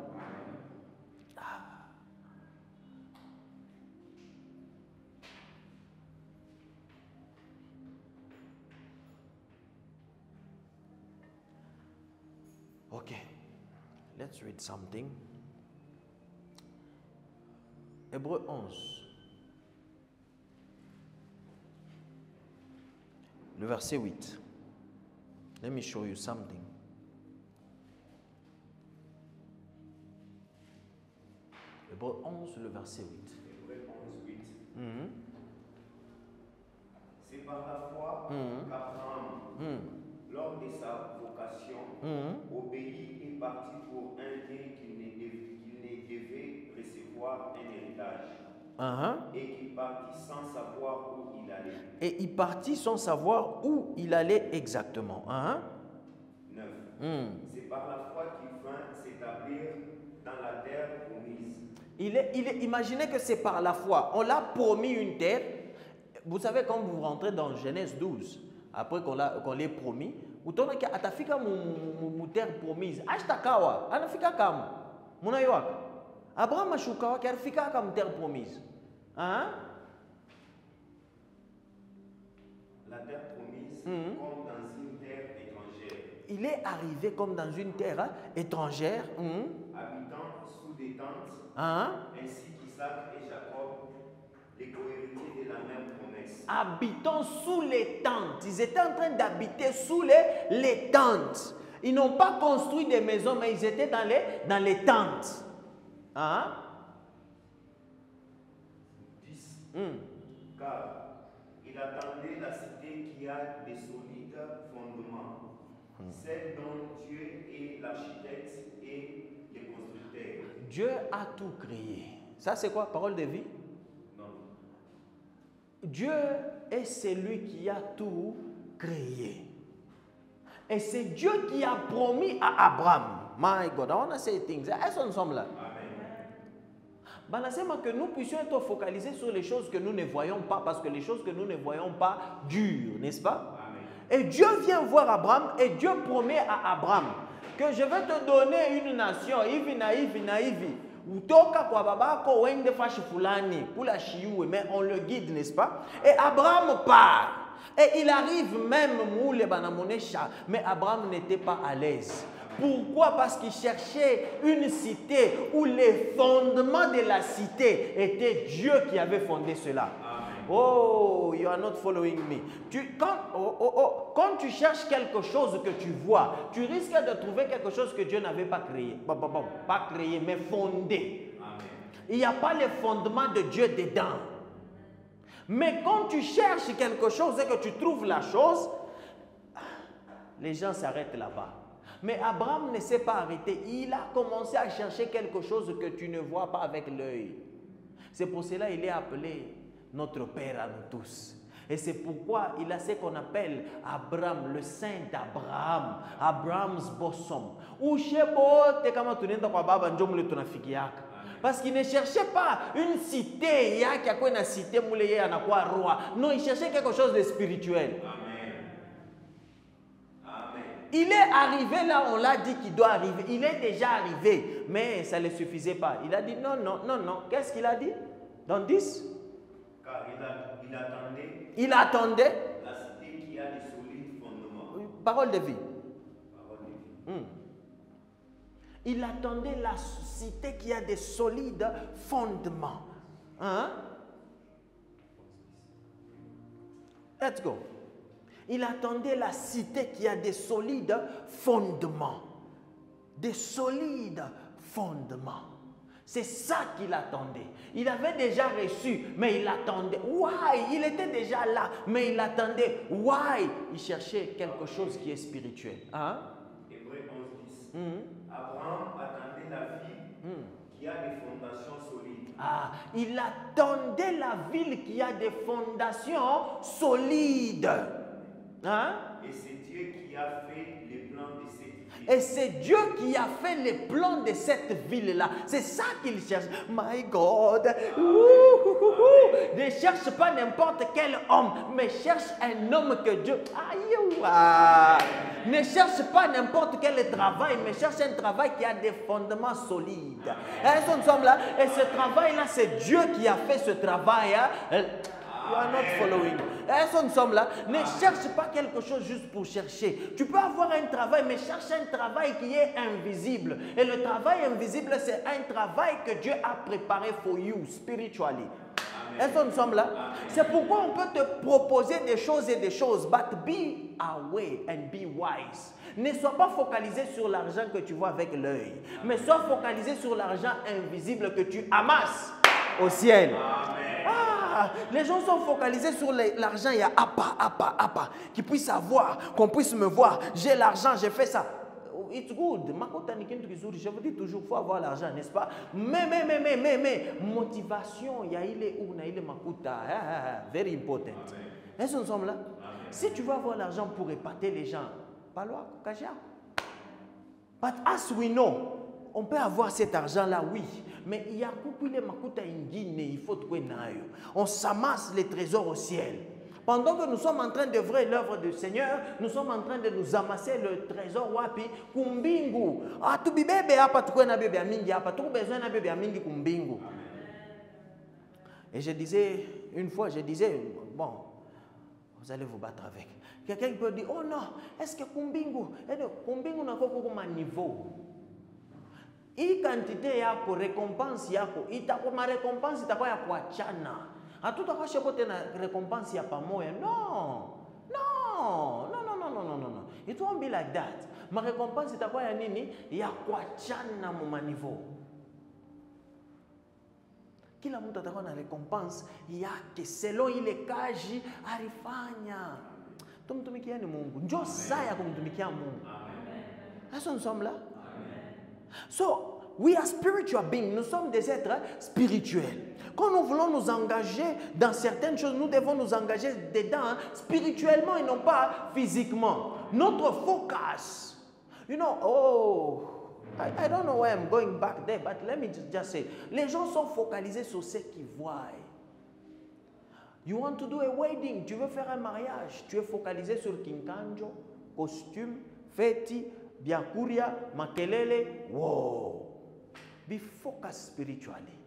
Ok. let's read something. Hébreux 11. Le verset 8. Let me show you something. Hébreux 11, le verset 8. Hébreux 11, 8. Mhm. C'est par la foi qu'Abraham, lors de sa vocation, obéit et partit pour un bien qu'il ne devait recevoir un héritage. Et qu'il partit sans savoir où il allait. Et il partit sans savoir où il allait exactement. 9. C'est par la foi qu'il vint s'établir dans la terre promise. Imaginez que c'est par la foi. On l'a promis une terre. Vous savez, quand vous rentrez dans Genèse 12, après qu'on l'ait promis, vous tournez à Atafika mu terre promise. Ashtakawa, Anafika kam. Munayok. Abraham Ashukawa, qui a fait comme terre promise. La terre promise, comme dans une terre étrangère. Il est arrivé comme dans une terre étrangère. Habitant sous des tentes, ainsi qu'Isaac et Jacob, les co-héritiers de la même promesse. Habitant sous les tentes. Ils étaient en train d'habiter sous les tentes. Ils n'ont pas construit des maisons, mais ils étaient dans les tentes. 10. Car il attendait la cité qui a des solides fondements, celle dont Dieu est l'architecte et le constructeur. Dieu a tout créé. Ça, c'est quoi? Parole de vie? Non. Dieu est celui qui a tout créé. Et c'est Dieu qui a promis à Abraham. My God, I want to say things. Est-ce que nous sommes là? Amen. Que nous puissions être focalisés sur les choses que nous ne voyons pas, parce que les choses que nous ne voyons pas durent, n'est-ce pas? Amen. Et Dieu vient voir Abraham et Dieu promet à Abraham que je vais te donner une nation. Mais on le guide, n'est-ce pas? Et Abraham part. Et il arrive même mais Abraham n'était pas à l'aise. Pourquoi? Parce qu'il cherchait une cité où les fondements de la cité étaient Dieu qui avait fondé cela. Amen. Oh, you are not following me. Quand tu cherches quelque chose que tu vois, tu risques de trouver quelque chose que Dieu n'avait pas créé. Pas créé, mais fondé. Amen. Il n'y a pas les fondements de Dieu dedans. Mais quand tu cherches quelque chose et que tu trouves la chose, les gens s'arrêtent là-bas. Mais Abraham ne s'est pas arrêté. Il a commencé à chercher quelque chose que tu ne vois pas avec l'œil. C'est pour cela qu'il est appelé notre Père à nous tous. Et c'est pourquoi il a ce qu'on appelle Abraham, le saint d'Abraham, Abraham's bosom. Parce qu'il ne cherchait pas une cité, non, il cherchait quelque chose de spirituel. Il est arrivé là, on l'a dit qu'il doit arriver. Il est déjà arrivé, mais ça ne le suffisait pas. Il a dit non, non, non, non. Qu'est-ce qu'il a dit dans 10? Car il attendait la cité qui a des solides fondements. Parole de vie. Parole de vie. Il attendait la cité qui a des solides fondements. Let's go. Il attendait la cité qui a des solides fondements. Des solides fondements. C'est ça qu'il attendait. Il avait déjà reçu, mais il attendait. Why? Il était déjà là, mais il attendait. Why? Il cherchait quelque chose qui est spirituel. Hébreux 11, 10. Abraham attendait la ville qui a des fondations solides. Il attendait la ville qui a des fondations solides. Et c'est Dieu qui a fait les plans de cette ville. Et c'est Dieu qui a fait les plans de cette ville-là. C'est ça qu'il cherche. My God. Ne cherche pas n'importe quel homme, mais cherche un homme que Dieu... Ne cherche pas n'importe quel travail, mais cherche un travail qui a des fondements solides. Est-ce que nous sommes là? Et ce travail-là, c'est Dieu qui a fait ce travail. You are not following. Est-ce que nous sommes là? Ne cherche pas quelque chose juste pour chercher. Tu peux avoir un travail, mais cherche un travail qui est invisible. Et le travail invisible, c'est un travail que Dieu a préparé for you spiritually. Est-ce que nous sommes là? C'est pourquoi on peut te proposer des choses et des choses. But be aware and be wise. Ne sois pas focalisé sur l'argent que tu vois avec l'œil, mais sois focalisé sur l'argent invisible que tu amasses au ciel. Ah, les gens sont focalisés sur l'argent. Il y a apa, qu'ils puissent savoir, qu'on puisse me voir. J'ai l'argent, j'ai fait ça. It's good. Je vous dis toujours, il faut avoir l'argent, n'est-ce pas? Mais, motivation, il y a il makuta. Very important. Est-ce que nous sommes là? Si tu veux avoir l'argent pour épater les gens, but as we know, on peut avoir cet argent-là, oui. Mais il y a beaucoup de makuta ingine, il faut trouver nayo. On s'amasse les trésors au ciel. Pendant que nous sommes en train d'œuvrer l'œuvre du Seigneur, nous sommes en train de nous amasser le trésor wapi kumbingu. Ah, tu bibebe apa tu na bebe mingi apa tu besoin na bebe mingi kumbingu. Et je disais une fois, bon, vous allez vous battre avec. Quelqu'un peut dire, oh non, est-ce que kumbingu n'a pas comme un niveau? Hii quantité yako récompense yako itakuwa ma récompense itakuwa ya kuachana. Hatutakuwa shepote na récompense ya pamoja. No. It won't be like that. Ma récompense itakuwa ya nini? Ya kuachana mu niveau. Kila mtu atakuwa na récompense yake selon ile kazi alifanya. Tumtumikieni Mungu. Njoo saa ya kumtumikia Mungu. Est-ce que nous sommes là? So, we are spiritual beings. Nous sommes des êtres spirituels. Quand nous voulons nous engager dans certaines choses, nous devons nous engager dedans spirituellement et non pas physiquement. Notre focus, you know, I don't know why I'm going back there, but let me just say, les gens sont focalisés sur ce qu'ils voient. You want to do a wedding, tu veux faire un mariage, tu es focalisé sur kinkanjo, costume, feti, biakuria, makelele, wow. Be focused spiritually.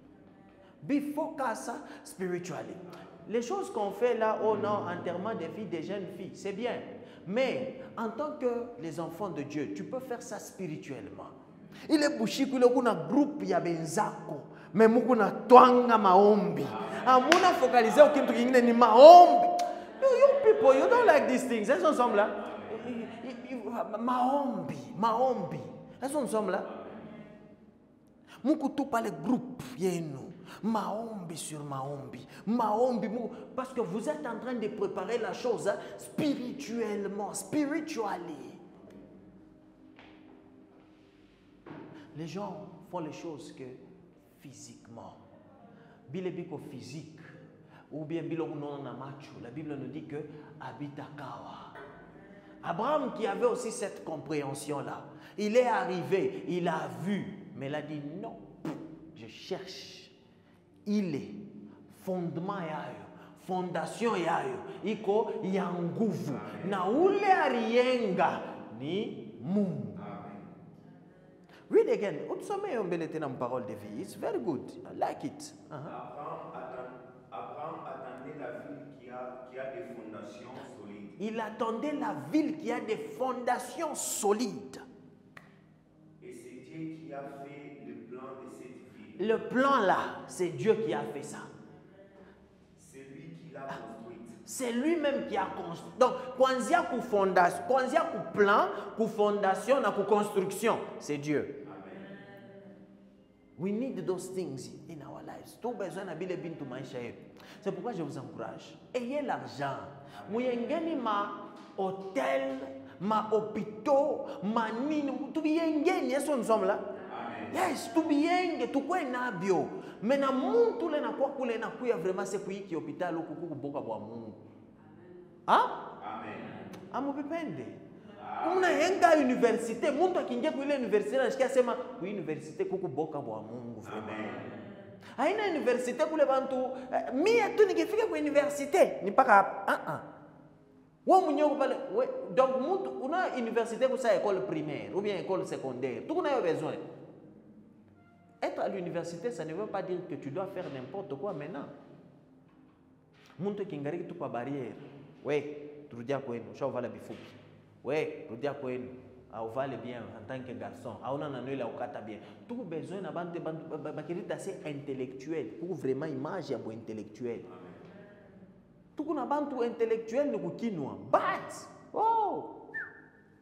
Be focused spiritually. Les choses qu'on fait là, oh non, enterrement des filles, des jeunes filles, c'est bien. Mais en tant que les enfants de Dieu, tu peux faire ça spirituellement. Il est bouchi qu'il y a un groupe ya benzako, mais mukuna twanga maombi. Amuna focaliser au kintu kingine ni maombi. You people, you don't like these things. Est-ce qu'on sommes là? Maombi. Est-ce qu'on sommes là? Mukutu pas le groupe yenu. Maombi sur maombi. Parce que vous êtes en train de préparer la chose spirituellement, spiritually. Les gens font les choses que physiquement. Bilebiko physique. Ou bien biloko non na macho. La Bible nous dit que habita kawa. Abraham qui avait aussi cette compréhension-là. Il est arrivé, il a vu. Mais il a dit non, je cherche. Il est fondement yayo, fondation yayo, iko yanguvu. Na ule arienga ni Mungu. Read again. Utsome yombelete na parole de vie. It's very good. I like it. Abraham attendait la ville qui a des fondations solides. Il attendait la ville qui a des fondations solides. Et c'est Dieu qui a fait le plan de cette ville. Le plan là, c'est Dieu qui a fait ça. C'est lui qui l'a construite. C'est lui-même qui a construit. Donc, kwanzia ku fondation, kwanzia ku plan, ku fondation, na ku construction, c'est Dieu. We need those things in our lives. Tout besoin na bile bintu maisha yetu. C'est pourquoi je vous encourage. Ayez l'argent. Muyengeni ma hôtel, ma hôpitaux, ma nini. Tubiyengeni, est-ce que nous sommes là? Yes, tubiyenge, tukwe nabio. Mais na muntu le na kwa kule na kuya vraiment c'est kuiki hôpital ou kuku boka bwa Mungu. Hein? Amen. Amupipende. Unaenda universite, muntu akingia kwa ile universite anasikia sema ku universite kuku boka bwa Mungu vraiment. Haina universite kule bantu mimi tu nikifika kwa universite ni paka Wa mwenyewe pale donc muntu una universite kwa sa école primaire ou bien école secondaire. Tu kuna besoin. Être à l'université, ça ne veut pas dire que tu dois faire n'importe quoi maintenant. Muntu kingariki tu kwa barrière. Ouais, turudia kwenu, ushavala bifupi. Ouais, turudia kwenu. Auvale bien en tant que garçon. Auna na noela ukata bien. Tout besoin na bande bakirita assez intellectuel pour vraiment image ya bo intellectuel. Tout kuna bantu intellectuel ni kukinwa. But oh.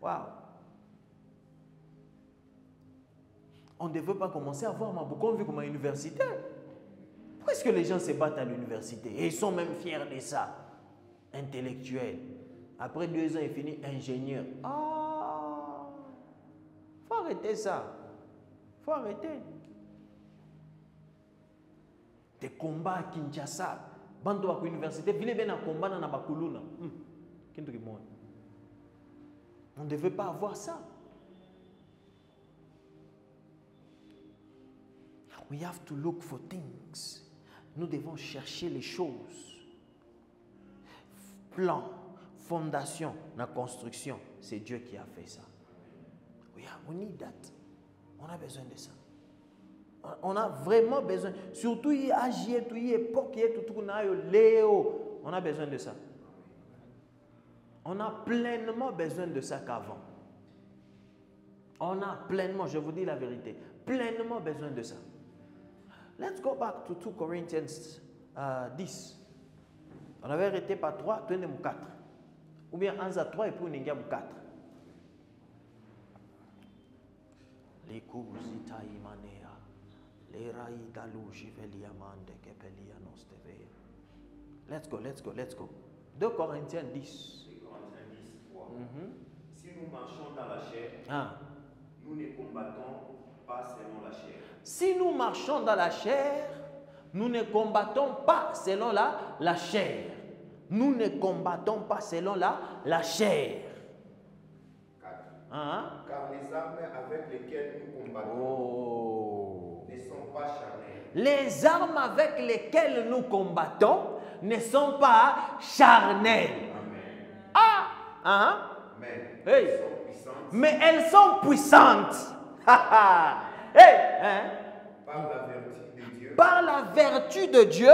Wow. On ne devait pas commencer à voir Maboukonvi comme à l'université. Pourquoi est-ce que les gens se battent à l'université? Et ils sont même fiers de ça. Intellectuels. Après 2 ans, il finit ingénieur. Ah! Faut arrêter ça. Faut arrêter. Des combats à Kinshasa. Bando à l'université. Vile ben à combat dans Bakuluna. On ne devait pas avoir ça. We have to look for things. Nous devons chercher les choses. Plan, fondation, la construction, c'est Dieu qui a fait ça. We need that. On a besoin de ça. On a vraiment besoin. Surtout, il y a époque, il y a tout Léo. On a besoin de ça. On a pleinement besoin de ça qu'avant. On a pleinement, je vous dis la vérité, pleinement besoin de ça. Let's go back to 2 Corinthians 10. On avait arrêté par 3, 4. Ou bien 1 à 3 et puis on est 4. Les cousita imanea, les raïda loujivelia mande kepelia nostevea. Let's go. 2 Corinthiens 10. 2 Corinthiens 10, 3. Si nous marchons dans la chair, nous ne combattons pas selon la chair. Si nous marchons dans la chair, nous ne combattons pas selon la chair. Nous ne combattons pas selon la chair. 4. Car les armes avec lesquelles nous combattons ne sont pas charnelles. Les armes avec lesquelles nous combattons ne sont pas charnelles. Amen. Mais elles sont puissantes. Hey, hein? Par la vertu de Dieu.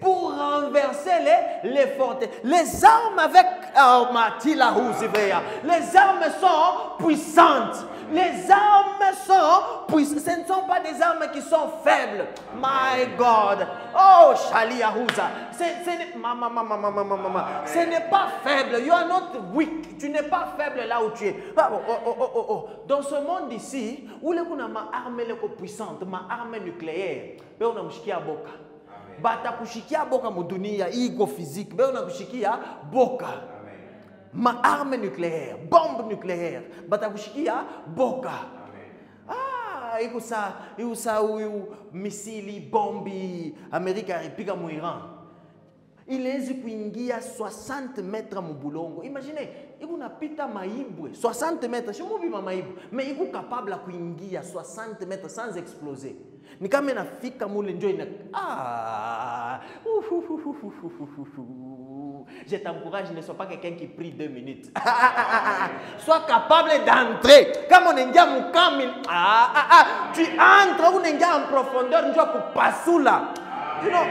Pour renverser les forteresses. Les armes avec les armes sont puissantes. Les armes sont puissantes. Ce ne sont pas des armes qui sont faibles. My God. Oh, Shali Yahuza. Ce n'est pas faible. You are not weak. Tu n'es pas faible là où tu es. Dans ce monde ici, où les gens ont ma arme puissante, ma arme nucléaire, mais on a mshikia boka. Bata kushikia boka mudunia, ego physique, mais on a kushikia boka. Ma arme nucléaire, bombe nucléaire, bata kushikia boka. Ikusa misili, bombi, Amerika ipiga mu Iran. Il est kuingia 60 mètres mu bulongo. Imaginez, il a pita maibwe 60 mètres, je m'oublie ma maibwe, mais il est capable de kuingia 60 mètres sans exploser. Ni kama nafika mule njo ina je t'encourage, ne sois pas quelqu'un qui prie 2 minutes. Sois capable d'entrer. Comme on est en kamil, tu entres, on est en profondeur, njo pour pasula. You know,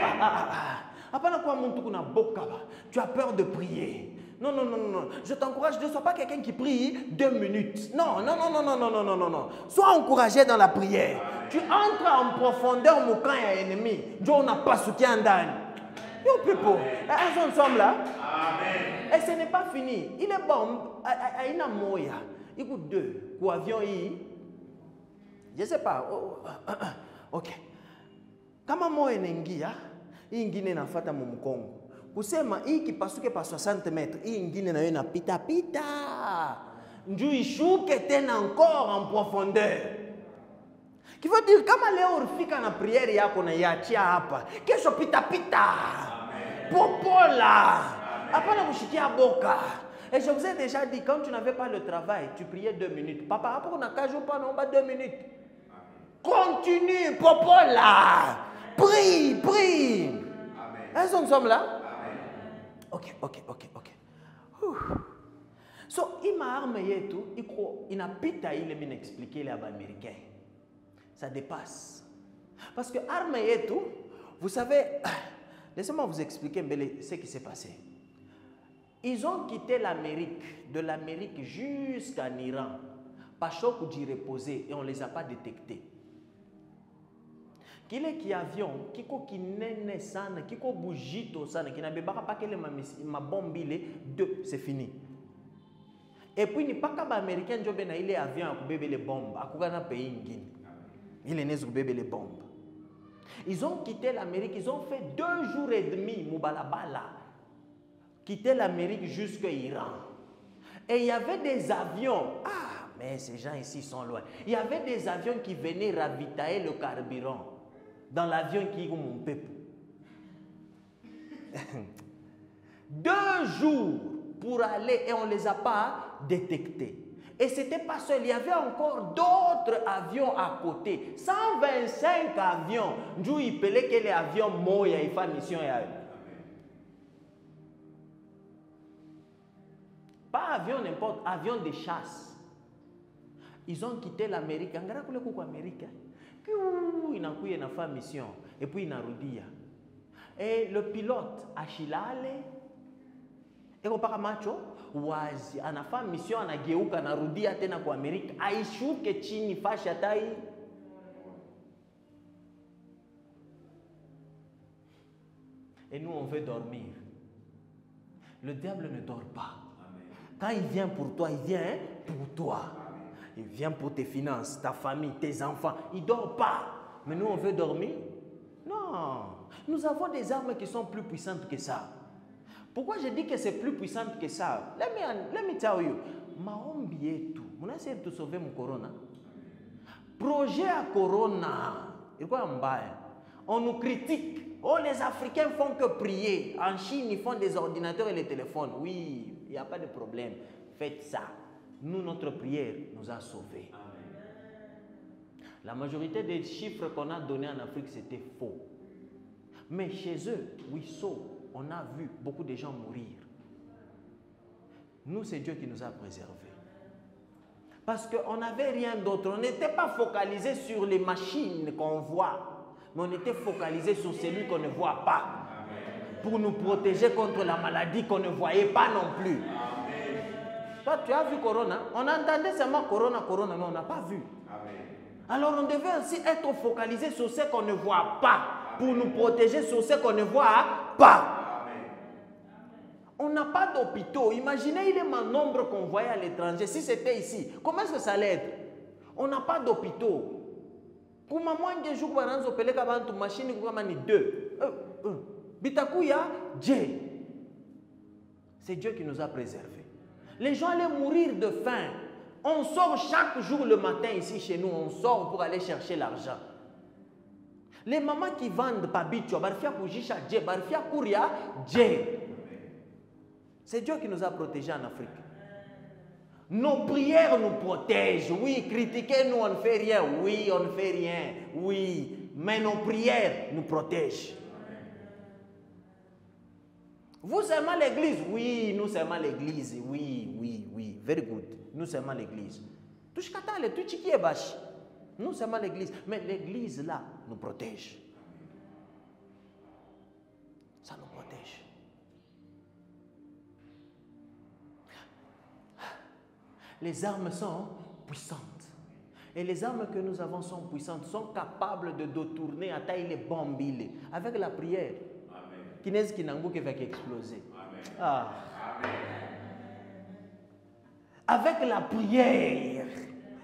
tu as peur de prier. Non. Je t'encourage, ne sois pas quelqu'un qui prie 2 minutes. Non. Sois encouragé dans la prière. Tu entres en profondeur, mon camp est ennemi. Dieu n'a pas soutien d'âne. Yo, people, elles sont ensemble là. Amen. Et ce n'est pas fini. Il est bon. Il y a moya. Il coûte 2. Pour avion, je ne sais pas. Ok. Kama moya nengia. Ingine na fata mu Mkongo. Kusema hii kipasuke pa 60 metres, hii ingine na yena pita. Nju ishuke tena encore en profondeur. Qui veut dire kama leo urifika na prière yako na yaachia hapa, kesho pita. Popola. Hapana kushikia boka. Et je vous ai déjà dit, quand tu n'avais pas le travail, tu priais 2 minutes. Papa, après on a 4 jours, pas 2 minutes. Continue, popola. Prie. Amen. Est-ce que nous sommes là? Amen. Ok. So, ima arme yetu, inapita ile mine expliquer les Américains. Ça dépasse. Parce que arme yetu, Vous savez, laissez-moi vous expliquer ce qui s'est passé. Ils ont quitté l'Amérique, de l'Amérique jusqu'en Iran, par choc d'y reposer, et on ne les a pas détectés. Qu'il est qui avion, qui nene sana, qui bougito sana, qui n'a pas que ma bombe, c'est fini. Et puis, il n'y a pas qu'un Américain qui a il est avion à bébé les bombes, à quoi pays ingin. Il est né sur bébé les bombes. Ils ont quitté l'Amérique, ils ont fait 2 jours et demi, Moubalabala, quitter l'Amérique jusqu'à Iran. Et il y avait des avions, mais ces gens ici sont loin. Il y avait des avions qui venaient ravitailler le carburant dans l'avion qui est mon peuple. 2 jours pour aller et on ne les a pas détectés. Et ce n'était pas seul, il y avait encore d'autres avions à côté. 125 avions. D'où il fallait que les avions moya et fassent mission. Pas avion n'importe, avion de chasse. Ils ont quitté l'Amérique. En gros, le Américain. Ils ont fait mission. Et puis ils ont rudia. Et le pilote, Achilale, et au paramacho, wazi, anafa mission anageuka narudia tena kwa Amerika, aishuke chini fasha tai. Et nous on veut dormir. Le diable ne dort pas. Quand il vient pour toi, il vient pour toi. Il vient pour tes finances, ta famille, tes enfants. Il ne dort pas. Mais nous on veut dormir? Non. Nous avons des armes qui sont plus puissantes que ça. Pourquoi je dis que c'est plus puissant que ça? Let me tell you. Maombi yetu. Munasema tusove mu corona. Projet à corona. Ilikuwa mbaya. On nous critique. Oh, les Africains font que prier. En Chine, ils font des ordinateurs et les téléphones. Oui, il n'y a pas de problème. Faites ça. Nous, notre prière nous a sauvés. La majorité des chiffres qu'on a donnés en Afrique, c'était faux. Mais chez eux, oui, on a vu beaucoup de gens mourir. Nous, c'est Dieu qui nous a préservés. Parce qu'on n'avait rien d'autre. On n'était pas focalisé sur les machines qu'on voit, mais on était focalisé sur celui qu'on ne voit pas. Pour nous protéger contre la maladie qu'on ne voyait pas non plus. Toi, tu as vu Corona? On entendait seulement Corona, mais on n'a pas vu. Alors, on devait aussi être focalisé sur ce qu'on ne voit pas, pour nous protéger sur ce qu'on ne voit pas. On n'a pas d'hôpitaux. Imaginez le nombre qu'on voyait à l'étranger. Si c'était ici, comment est-ce que ça allait être? On n'a pas d'hôpitaux. Comment moi, des jours, on peut aller à une machine, on a 2. Bitakuya, Dieu. C'est Dieu qui nous a préservés. Les gens allaient mourir de faim. On sort chaque jour le matin ici chez nous. On sort pour aller chercher l'argent. Les mamans qui vendent pabicho, barfia kujisha Dieu, barfia kuria Dieu. C'est Dieu qui nous a protégés en Afrique. Nos prières nous protègent. Oui, critiquez-nous, on ne fait rien. Oui, on ne fait rien. Oui, mais nos prières nous protègent. Vous seulement l'église? Oui, nous seulement l'église. Oui. Very good. Nous seulement l'église. Nous seulement l'église. Mais l'église là nous protège. Ça nous protège. Les armes sont puissantes. Et les armes que nous avons sont puissantes, sont capables de détourner à taille les bombes avec la prière. Qui n'est-ce qui n'a pas exploser? Ah. Avec la prière.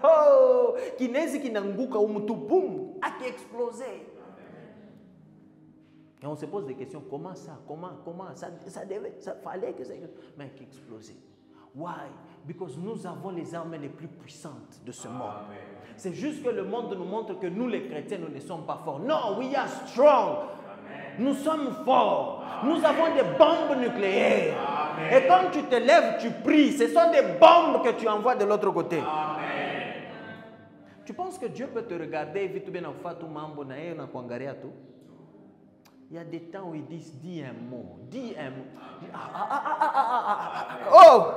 Oh, qui n'est-ce qui n'a pas exploser? Et on se pose des questions. Comment ça? Comment ça fallait que ça explose. Why? Because nous avons les armes les plus puissantes de ce monde. C'est juste que le monde nous montre que nous les chrétiens, nous ne sommes pas forts. Non, we are strong. Nous sommes forts. Nous avons des bombes nucléaires. Et quand tu te lèves, tu pries. Ce sont des bombes que tu envoies de l'autre côté. Tu penses que Dieu peut te regarder vite bien en fait tout mambo na yeye na kuangalia tout? Il y a des temps où ils disent dis un mot, dis un mot. Oh!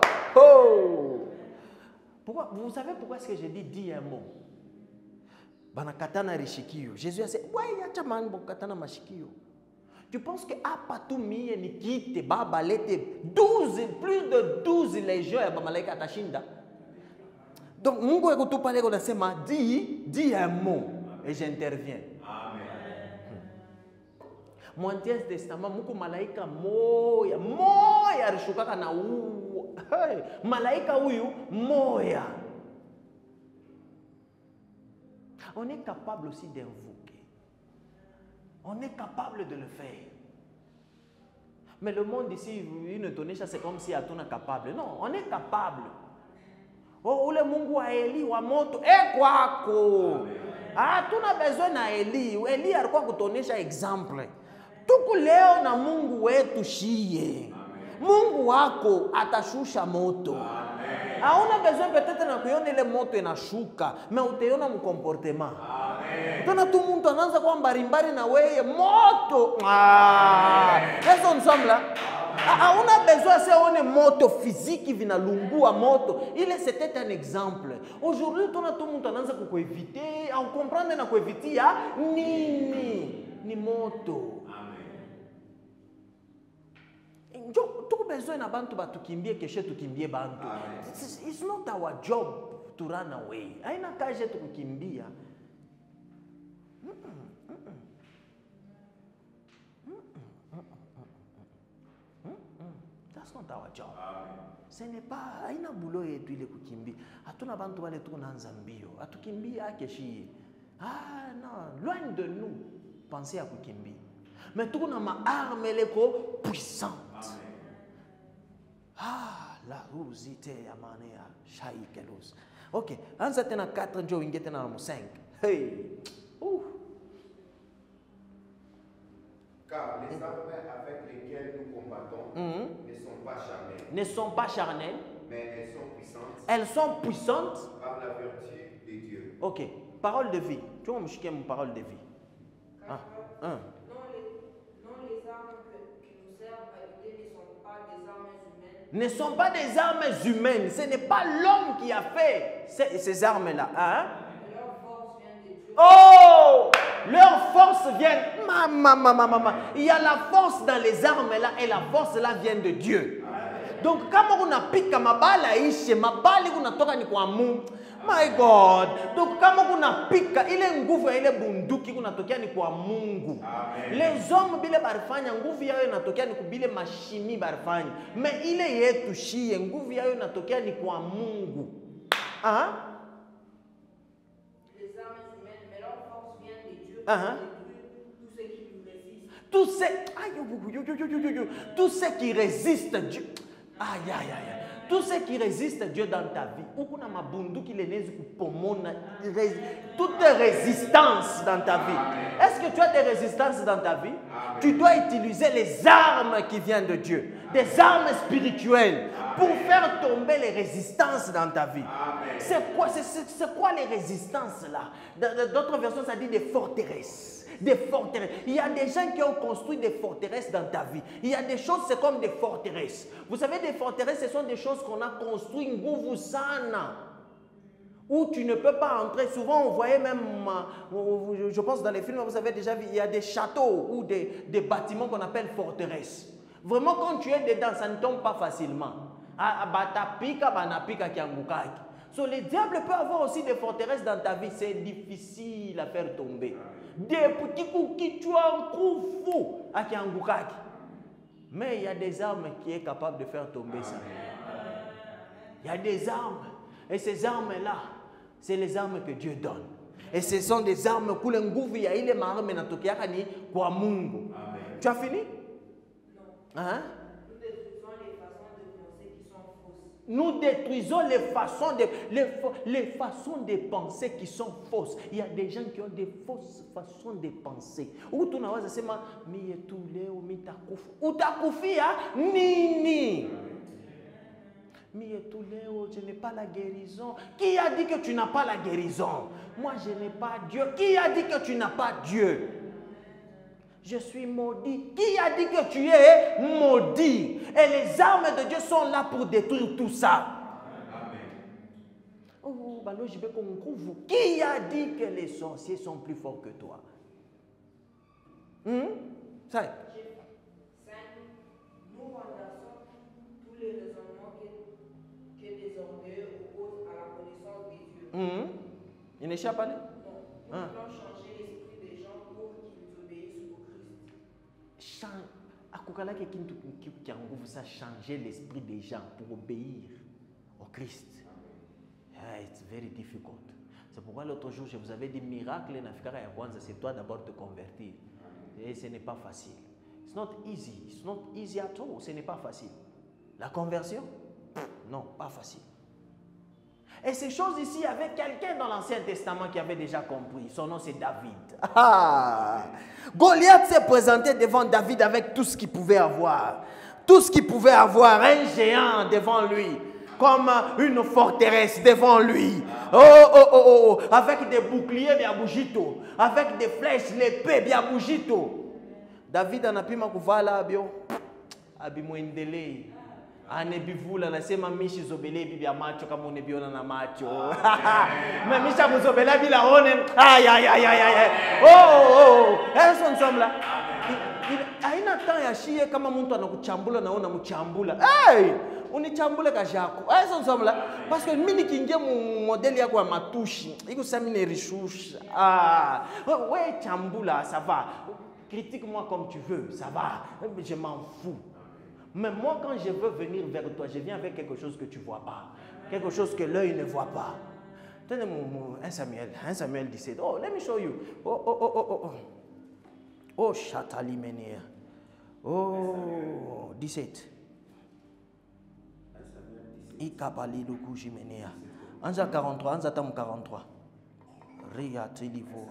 Pourquoi? Vous savez pourquoi est-ce que j'ai dit dis un mot? Bana katana rishikio. Jésus a dit ouais, ya chaman bo katana mashikio. Tu penses que Apatumi et Nikite, Babalete, 12, plus de 12 légions et Bamaleka Tashinda. Donc, Mungu est tout parler comme ça, dis un mot et j'interviens. Amen. Mon Ancien Testament, Mungu malaika moya, moya rishukaka na u. Malaika huyu moya. On est capable aussi d'invoquer. On est capable de le faire. Mais le monde ici, il ne donne ça, c'est comme si on est capable. Non, on est capable. Oh, le Mungu wa Eli wa moto, kwako. Ah, tu n'as besoin na Eli. Eli alikuwa kutonesha exemple. Tuku leo na Mungu wetu shie. Mungu wako atashusha moto. Hauna besoin peut-être na kuiona ile moto inashuka, mais utaiona mu comportement. Tuna tu muntu anaanza kwa mbarimbari na weye moto. Est-ce ensemble là? Hauna besoin se one moto physique vinalungua moto. C'était un exemple. Aujourd'hui tuna tu muntu anaanza kukueviter, au comprendre na kueviter ya nini? Ni moto. Tuko besoin na bantu batukimbie keshe tukimbie bantu. It's not our job to run away. Haina kaje tukukimbia. That's not our job. Ce n'est pas haina boulot yetu ile kukimbia. Hatuna bantu wale tuko naanza mbio. Atukimbie akeshi. Ah non, loin de nous penser à kukimbia. Mais tuko na maarme leko puissante. Ah, la rousite ya manea shaikelos. Ok, anza tena 4 njo ingie tena na 5. Hey. Car les armes avec lesquelles nous combattons ne sont pas charnelles. Ne sont pas charnelles. Mais elles sont puissantes. Elles sont puissantes. Par la vertu de Dieu. Ok, parole de vie. Tu vois, je mon parole de vie. Ah, un. Ne sont pas des armes humaines. Ce n'est pas l'homme qui a fait ces armes-là. Hein? Leur force vient de Dieu. Oh! Leur force vient. Il y a la force dans les armes-là et la force là vient de Dieu. Donc, quand on a piqué ma balle, on a toqué ni kwa Mungu. My God. Donc, quand on a piqué, il est nguvu, il est bunduki, on a toqué ni kwa Mungu. Les hommes bile barfanya nguvu yao inatokea ni kubile mashimi barfanya. Mais ile yetu shie nguvu yao inatokea ni kwa Mungu. Ah? Les armes humaines, mais leur force vient de Dieu. Ah. Tous ceux qui nous résistent. Tous ceux qui résistent Dieu. Aïe, aïe, aïe. Tous ceux qui résistent à Dieu dans ta vie, toute résistance dans ta vie. Est-ce que tu as des résistances dans ta vie? Amen. Tu dois utiliser les armes qui viennent de Dieu, des armes spirituelles pour faire tomber les résistances dans ta vie. C'est quoi les résistances là? Dans d'autres versions, ça dit des forteresses. Des forteresses. Il y a des gens qui ont construit des forteresses dans ta vie. Il y a des choses, c'est comme des forteresses. Vous savez, des forteresses, ce sont des choses qu'on a construites, nguvu sana, où tu ne peux pas entrer. Souvent, on voyait même, je pense dans les films, vous avez déjà vu, il y a des châteaux ou des bâtiments qu'on appelle forteresses. Vraiment, quand tu es dedans, ça ne tombe pas facilement. So, le diable peut avoir aussi des forteresses dans ta vie. C'est difficile à faire tomber. Des petits coups qui tuent un coup fou à Kiangukaki. Mais il y a des armes qui sont capables de faire tomber ça. Il y a des armes. Et ces armes-là, c'est les armes que Dieu donne. Et ce sont des armes que nguvu ya ile maarme natokeaka ni kwa Mungu. Tu as fini? Non. Hein? Nous détruisons les façons de les façons de penser qui sont fausses. Il y a des gens qui ont des fausses façons de penser. Ou tu n'as pas sema miyetuleo mitakufu. Utakufia nini? Miyetuleo, je n'ai pas la guérison. Qui a dit que tu n'as pas la guérison? Moi, je n'ai pas Dieu. Qui a dit que tu n'as pas Dieu? Je suis maudit. Qui a dit que tu es maudit? Et les armes de Dieu sont là pour détruire tout ça. Oh, qui a dit que les sorciers sont plus forts que toi? Ça, j'ai Il n'échappe pas. Non. Nous voulons changer l'esprit des gens pour qu'ils obéissent au Christ. Vous a changé l'esprit des gens pour obéir au Christ. Yeah, it's very difficult. C'est pourquoi l'autre jour, je vous avais dit miracle, c'est toi d'abord de te convertir. Et ce n'est pas facile. It's not easy. It's not easy at all. Ce n'est pas facile. La conversion? Non, pas facile. Et ces choses ici, il y avait quelqu'un dans l'Ancien Testament qui avait déjà compris. Son nom, c'est David. Goliath s'est présenté devant David avec tout ce qu'il pouvait avoir. Tout ce qu'il pouvait avoir. Un géant devant lui. Comme une forteresse devant lui. Avec des boucliers, bien bougito. Avec des flèches, l'épée, bien bougito. David en a pu m'avoir bio. Abimoindele. Anebivula nasema mishi zobele bibi ya macho kama unebiona na macho. Mais misha muzobela bila one. Aïe aïe aïe aïe. Elles sont ensemble là. Haina temps ya shie kama mtu anakuchambula na una mchambula. Hey! Unichambule kashako. Elles sont ensemble là parce que mimi nikiingia mu modeli yako ya matushi, iko sasa mimi rishusha. Ouais chambula, ça va. Critique-moi comme tu veux, ça va. Je m'en fous. Mais moi, quand je veux venir vers toi, je viens avec quelque chose que tu ne vois pas. Quelque chose que l'œil ne voit pas. Tenez-moi 1 Samuel 17. Oh, let me show you. Oh, Chatali Menea. Oh, 17. Ikabali Lukuji Menea. Anza 43, Anza Tam 43. Ria Tilivo.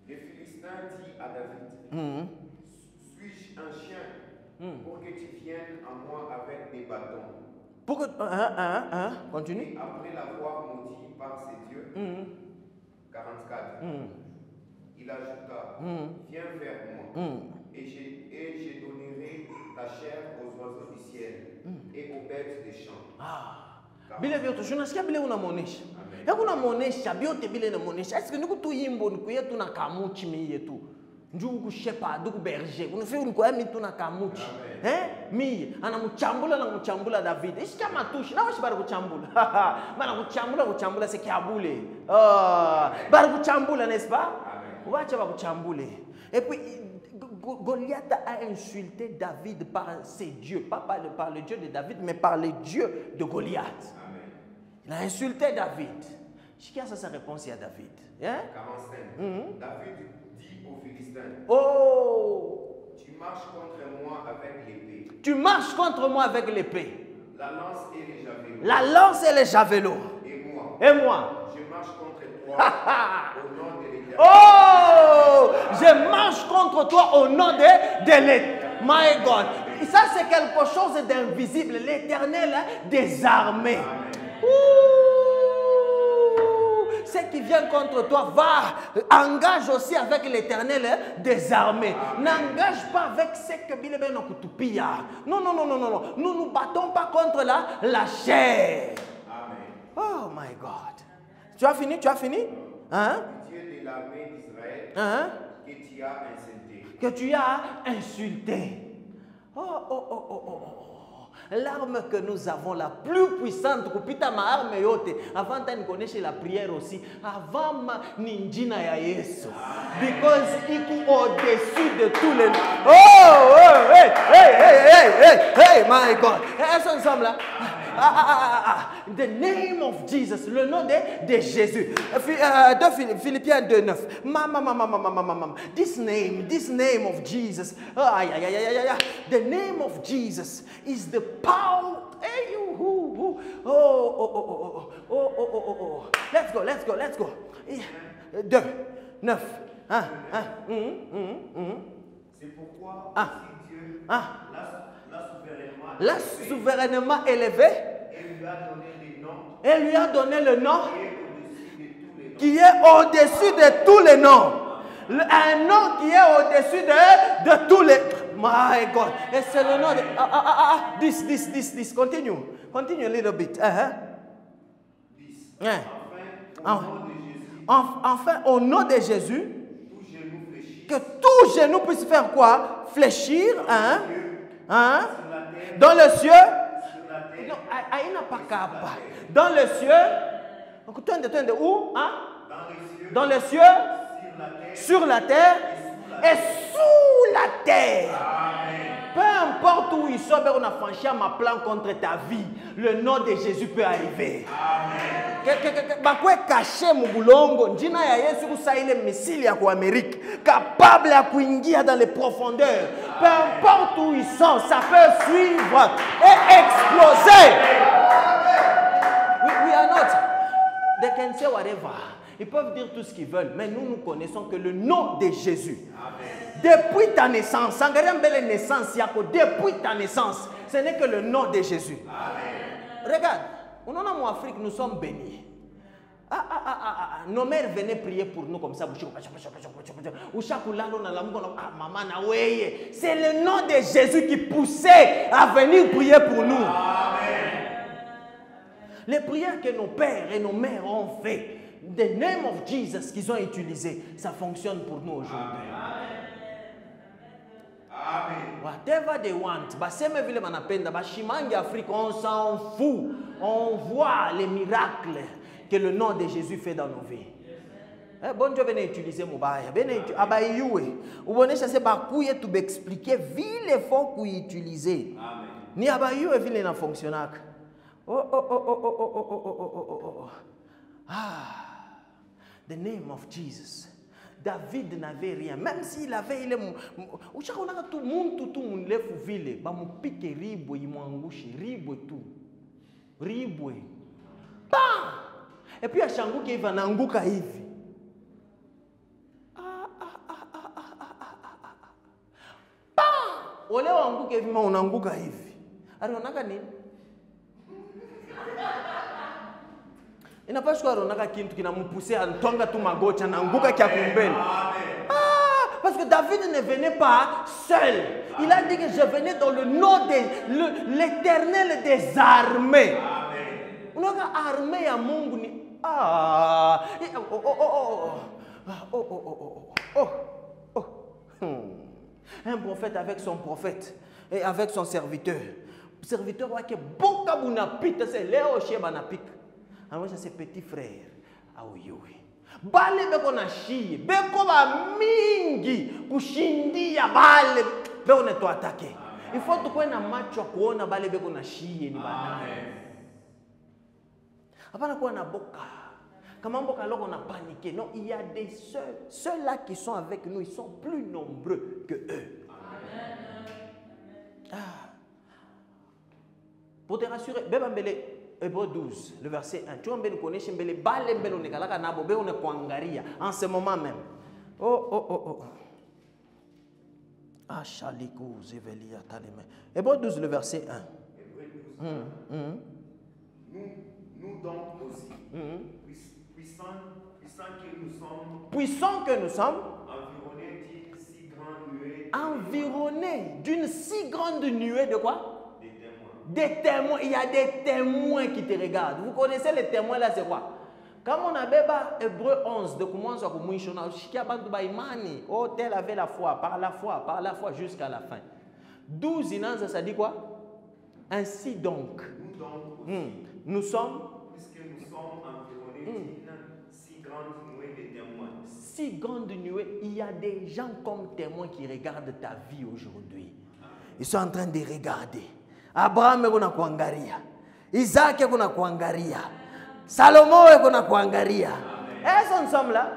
Les Philistins disent à David, suis-je un chien pour que tu viennes à moi avec des bâtons? Pourquoi continue. Et après l'avoir maudit par ses dieux, 44, il ajouta, viens vers moi, et je donnerai ta chair aux oiseaux du ciel et aux bêtes des champs. Bile vyote tunasikia bile unamuonesha. Hebu unamuonesha vyote bile unamuonesha. Est-ce que niku tu yimbo niku yetu na kamuchi mi yetu. Njugu shepa duku berger. Unafi uniko emi tu na kamuchi. Mi anamuchambula na muchambula David. Ishika matushi na washi bari kuchambula. Bana kuchambula c'est kiabule. Bari kuchambula n'est-ce pas? Wacha ba kuchambule. Et puis Goliath a insulté David par ses dieux, pas par le Dieu de David, mais par les dieux de Goliath. Amen. Il a insulté David. Qui a sa réponse à David? 45. David dit aux Philistins, tu marches contre moi avec l'épée. Tu marches contre moi avec l'épée. La lance et les javelots. La lance et les javelots. Et moi? Je marche contre toi au nom de l'Éternel. Je marche contre toi au nom de l'Éternel. My God. Ça, c'est quelque chose d'invisible. L'Éternel des armées. Ce qui vient contre toi, engage aussi avec l'Éternel des armées. N'engage pas avec ce que Bilebe no kutupia. Non. Nous ne nous battons pas contre la chair. Amen. Oh my God. Tu as fini? Hein? Dieu de l'armée d'Israël que tu as insulté. L'arme que nous avons, la plus puissante, avant de connaître la prière aussi, avant ma ninjina ya Yesu. Because il est au-dessus de tous les... Hey, my God. Est-ce ensemble là? The name of Jesus, le nom de Jésus. Philippiens 2:9. This name of Jesus. The name of Jesus is the power. Let's go. 2:9. C'est pourquoi Dieu l'a souverainement élevé et lui a donné le nom qui est au-dessus de tous les noms. Un nom qui est au-dessus de tous les... My God. Et c'est le nom de... This. Continue a little bit. Enfin, au nom de Jésus, que tout genou puisse faire quoi? Fléchir, dans le cieux, Non, aina pakaba. Dans les cieux. Où? Hein? Dans les cieux. Sur la terre. Et sous la terre. Amen. Peu importe où ils sont, on a franchi ma plan contre ta vie. Le nom de Jésus peut arriver. Amen. Bakwe caché mubulongo njina ya Yesu kusaile missile ya kwa Amérique capable ya kuingia dans les profondeurs. Peu importe où ils sont, ça peut suivre et exploser. We are not. They can say whatever. Ils peuvent dire tout ce qu'ils veulent, mais nous connaissons que le nom de Jésus. Amen. Depuis ta naissance, depuis ta naissance, ce n'est que le nom de Jésus. Amen. Regarde, en Afrique, nous sommes bénis. Nos mères venaient prier pour nous comme ça. C'est le nom de Jésus qui poussait à venir prier pour nous. Amen. Les prières que nos pères et nos mères ont fait, the name of Jesus qu'ils ont utilisé, ça fonctionne pour nous aujourd'hui. Amen. Whatever they want, Afrique, on s'en fout. On voit les miracles que le nom de Jésus fait dans nos vies. Bon Dieu, venez utiliser mon bail. Venez utiliser. Vous venez chercher bakouye tu m'expliquer ville et faut qu'on utilise. Amen. Ni abayou et ville n'a fonctionné. The name of Jesus. David n'avait rien. Même s'il avait, il est... Tout le monde lève ville. Bah mon pique ribo, il m'engouche. Ribo tout. Ribo. Bam! Et puis à Changou qui va n'angouka hivi. Bam! Ole wangouka hivi ma unanguka hivi. Alors on a gagné. Inapaswa ronaka kintu kinampousser à tonga tu magocha na nguka kia kumbele. Parce que David ne venait pas seul. Il a dit que je venais dans le nom de l'Éternel des armées. On a armée à Mungu ni un prophète avec son prophète et avec son serviteur. Serviteur wa ke boka bunapita c'est Léo Sheba napika. Alors ça c'est petit frère. Ah oui oui. Bale beko na shie, beko ba mingi kushindia bale beko na to attaquer. Il faut to kwena macho kuona bale beko na shie ni bana. Hapana kuwa na boka. Kama mboka loko na paniquer. Non, il y a des ceux-là qui sont avec nous, ils sont plus nombreux que eux. Pour te rassurer, Hébreux 12, le verset 1. Tu connais en ce moment même. Hébreux 12, le verset 1. Nous donc aussi, puissants que nous sommes, environnés d'une si grande nuée environnés d'une si grande nuée de quoi? Des témoins. Il y a des témoins qui te regardent. Vous connaissez les témoins là, c'est quoi? Comme on a béba Hébreux 11, de comment ça commence, oh, tel avait la foi, par la foi jusqu'à la fin. 12 inanza, ça dit quoi? Ainsi donc, nous sommes, puisque nous sommes environnés d'une si grande nuée de témoins. Si grande nuée, il y a des gens comme témoins qui regardent ta vie aujourd'hui. Ils sont en train de regarder. Abraham kuna kuangalia. Isaac kuna kuangalia. Salomon kuna kuangalia. Est-ce nous sommes là?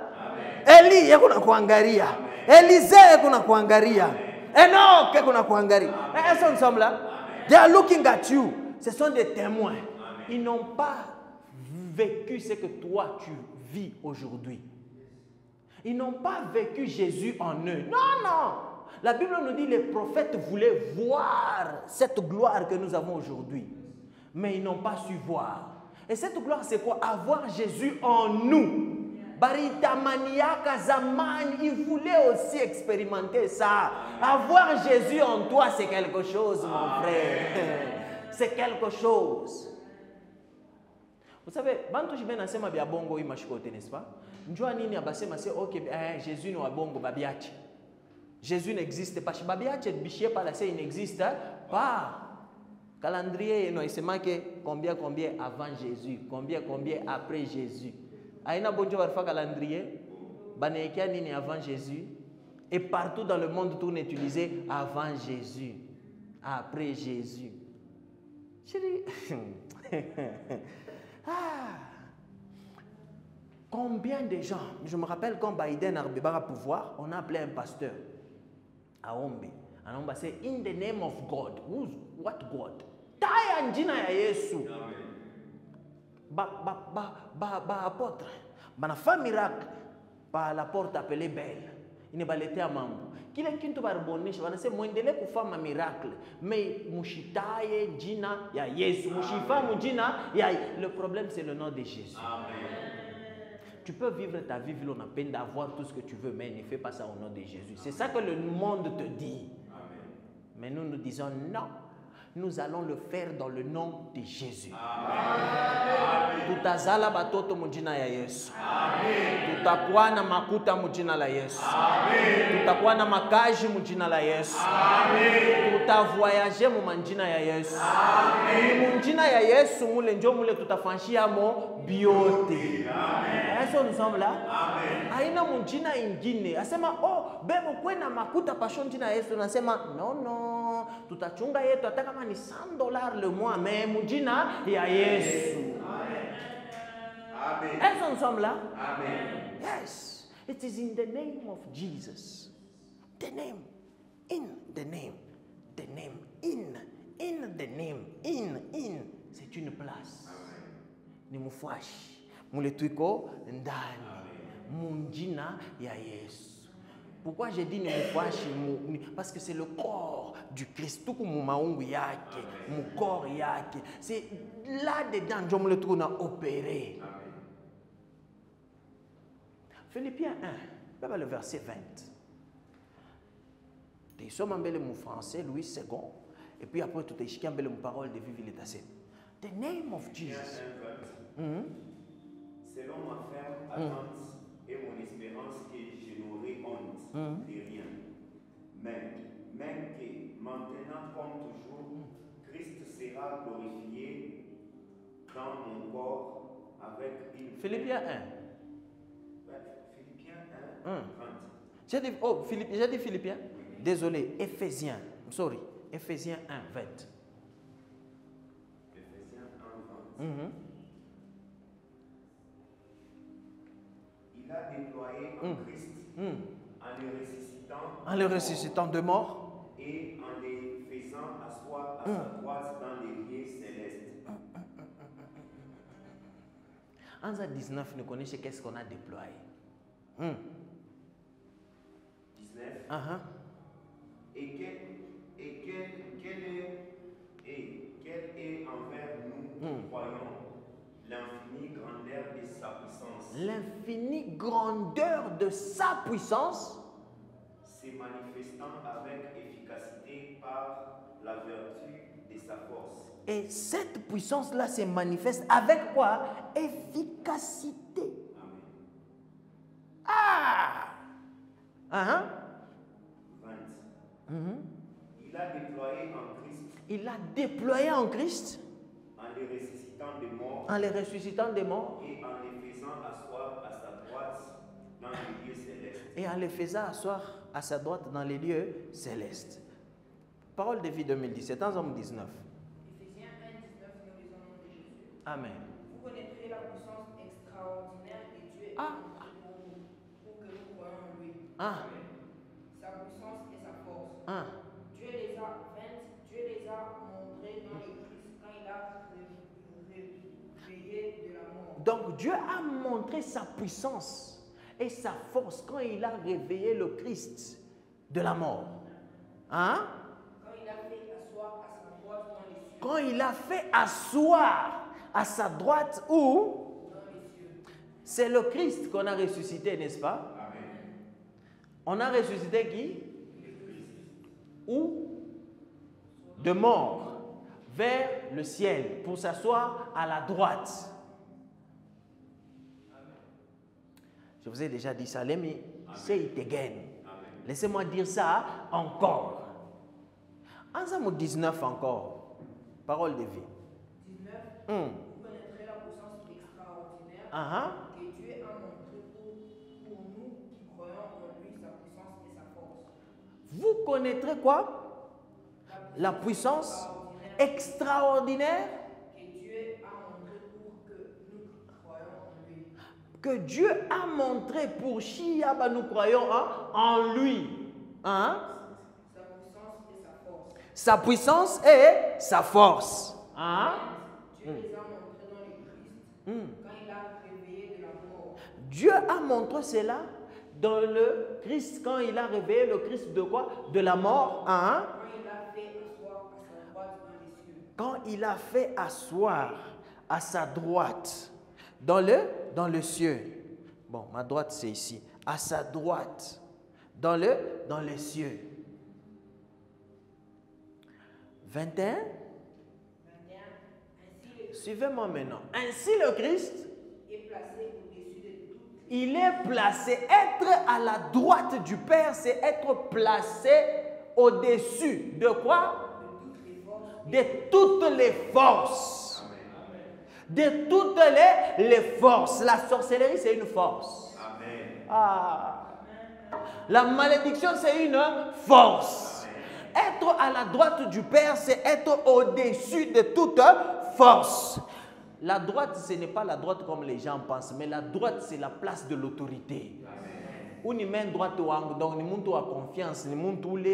Élie kuna kuangalia. Élisée kuna kuangalia. Enoch kuna kuangalia. Est-ce nous sommes là? They are looking at you. Ce sont des témoins. Ils n'ont pas vécu ce que toi tu vis aujourd'hui. Ils n'ont pas vécu Jésus en eux. Non, non. La Bible nous dit que les prophètes voulaient voir cette gloire que nous avons aujourd'hui. Mais ils n'ont pas su voir. Et cette gloire, c'est quoi? Avoir Jésus en nous. Baritamaniaka Zaman, il voulait aussi expérimenter ça. Avoir Jésus en toi, c'est quelque chose, mon frère. C'est quelque chose. Vous savez, bantu jibena nasema bia bongo imashikote, n'est-ce pas? Njua nini abasema c'est OK, Jésus no abongo babiache. Jésus n'existe pas. Babiache bichie pas là, il n'existe pas. Calendrier, non, c'est marqué combien avant Jésus, combien après Jésus. Aïna bonjour parfois calendrier, banékia nini avant Jésus, et partout dans le monde tout est utilisé avant Jésus, après Jésus. Chérie, combien de gens, je me rappelle quand Biden a arrivé au pouvoir, on a appelé un pasteur à Ombe. On a dit, in the name of God. What God? Taya njina ya Yesu. Apôtre. Bana fa miracle par la porte appelée Belle. Il ne va l'été à mambo. Kile kintu barbonisha bana se muendele kufanya miracle. Mais mushitaye njina ya Yesu. Mushifa njina ya. Le problème c'est le nom de Jésus. Amen. Tu peux vivre ta vie, on a peine d'avoir tout ce que tu veux, mais ne fais pas ça au nom de Jésus. C'est ça que le monde te dit. Amen. Mais nous nous disons non. Nous allons le faire dans le nom de Jésus. Tutazala batoto mujina ya Yesu. Tutakuwa na makuta mujina la Yesu. Tutakuwa na makaji mujina la Yesu. Tutavoyager mu manjina ya Yesu. Mujina ya Yesu mule njo mule tutafanshia mo biote. Est-ce que nous sommes là? Aina mujina ingine. Asema oh bebo kwena makuta passion njina ya Yesu. Nasema non. Tutachunga yetu hata kama ni $100 le mois, mais mujina ya Yesu. Amen. Est-ce que nous sommes là? Amen. Yes. It is in the name of Jesus. The name. In the name. The name. In the name. In. C'est une place. Ni mufashi. Mule tuiko ndani. Mujina ya Yesu. Pourquoi j'ai dit parce que c'est le corps du Christ. Tout comme mon yake, mon corps yake. C'est là-dedans que je le trouve opéré. Philippiens 1, le verset 20. Tu sommes en bel français, Louis II. Et puis après, tu t'es en belle parole de vivre l'état. The name of Jesus. Selon ma ferme attente et mon espérance que je n'aurai honte de rien. Mais que maintenant comme toujours, Christ sera glorifié dans mon corps avec une... Philippiens 1. Philippiens 1, 20. J'ai dit Philippiens. Désolé, Éphésiens. Sorry, Éphésiens 1, 20. Éphésiens 1, 20. Il a déployé en Christ en le ressuscitant de mort et en les faisant asseoir à sa droite dans les lieux célestes. En 19, nous connaissons qu'est-ce qu'on a déployé. 19. Quel est envers nous croyons l'infinie grandeur de sa puissance. L'infinie grandeur de sa puissance se manifestant avec efficacité par la vertu de sa force. Et cette puissance-là se manifeste avec quoi? Efficacité. Amen. 20. Il a déployé en Christ. Il a déployé en Christ. En les ressuscitant des morts. En les ressuscitant des morts. Et en les faisant asseoir à sa droite dans les lieux célestes. Et en les faisant asseoir à sa droite dans les lieux célestes. Parole de vie 2017, en 19. Éphésiens 1, 19, nous lisons au nom de Jésus. Amen. Vous connaîtrez la puissance extraordinaire de Dieu pour que nous croyons en lui. Sa puissance et sa force. Dieu les a montrés dans le Christ quand il a réveillé de la mort. Donc Dieu a montré sa puissance et sa force quand il a réveillé le Christ de la mort. Quand il a fait asseoir à sa droite dans les cieux. Quand il a fait asseoir à sa droite où? Dans les cieux. C'est le Christ qu'on a ressuscité, n'est-ce pas? Amen. On a ressuscité qui? Où? De mort vers le ciel pour s'asseoir à la droite. Je vous ai déjà dit ça, let me say it again. Laissez-moi dire ça encore. En Psaume 19 encore. Parole de vie. 19. Hum. Vous connaîtrez la puissance extraordinaire que Dieu a montré pour nous qui croyons en lui, sa puissance et sa force. Vous connaîtrez quoi? La puissance extraordinaire que Dieu a montré pour que nous croyons en lui. Que Dieu a montré pour Chiaba, nous croyons en lui. Hein? Sa puissance et sa force. Hein? Dieu les a montrés dans le Christ quand il a réveillé de la mort. Dieu a montré cela dans le Christ quand il a réveillé le Christ de quoi? De la mort. Hein? Quand il a fait asseoir à sa droite dans les cieux. Quand il a fait asseoir à sa droite dans le cieux. Bon, ma droite c'est ici. À sa droite dans les cieux. 21. Suivez-moi maintenant. Ainsi le Christ est placé au-dessus de tout. il est placé. Être à la droite du Père, c'est être placé au-dessus de quoi? De toutes les forces. De toutes les forces. La sorcellerie, c'est une force. Ah. La malédiction, c'est une force. Être à la droite du Père, c'est être au-dessus de toute force. La droite, ce n'est pas la droite comme les gens pensent, mais la droite, c'est la place de l'autorité. Où ni même droite donc ni muntu a confiance, ni muntu le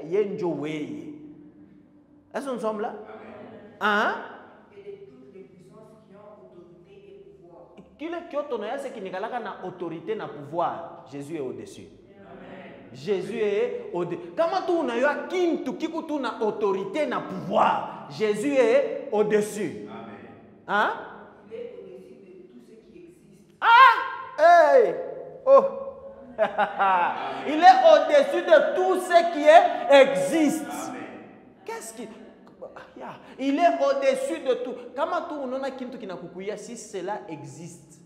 yenjo way. Est-ce que nous sommes là? Hein? Et de toutes les puissances qui ont autorité et pouvoir. Qui le kyoto na c'est qui n'a pas autorité na pouvoir. Jésus est au-dessus. Jésus est au-dessus. Comment tu n'as kintu kikutu na autorité na pouvoir. Jésus est au-dessus. Hein? Il est au-dessus de tout ce qui existe. Ah! Hey! Oh! Il est au-dessus de tout ce qui existe. Qu'est-ce qui... Il est au-dessus de tout. Comment tout le monde kintu qui n'a kukuya, si cela existe,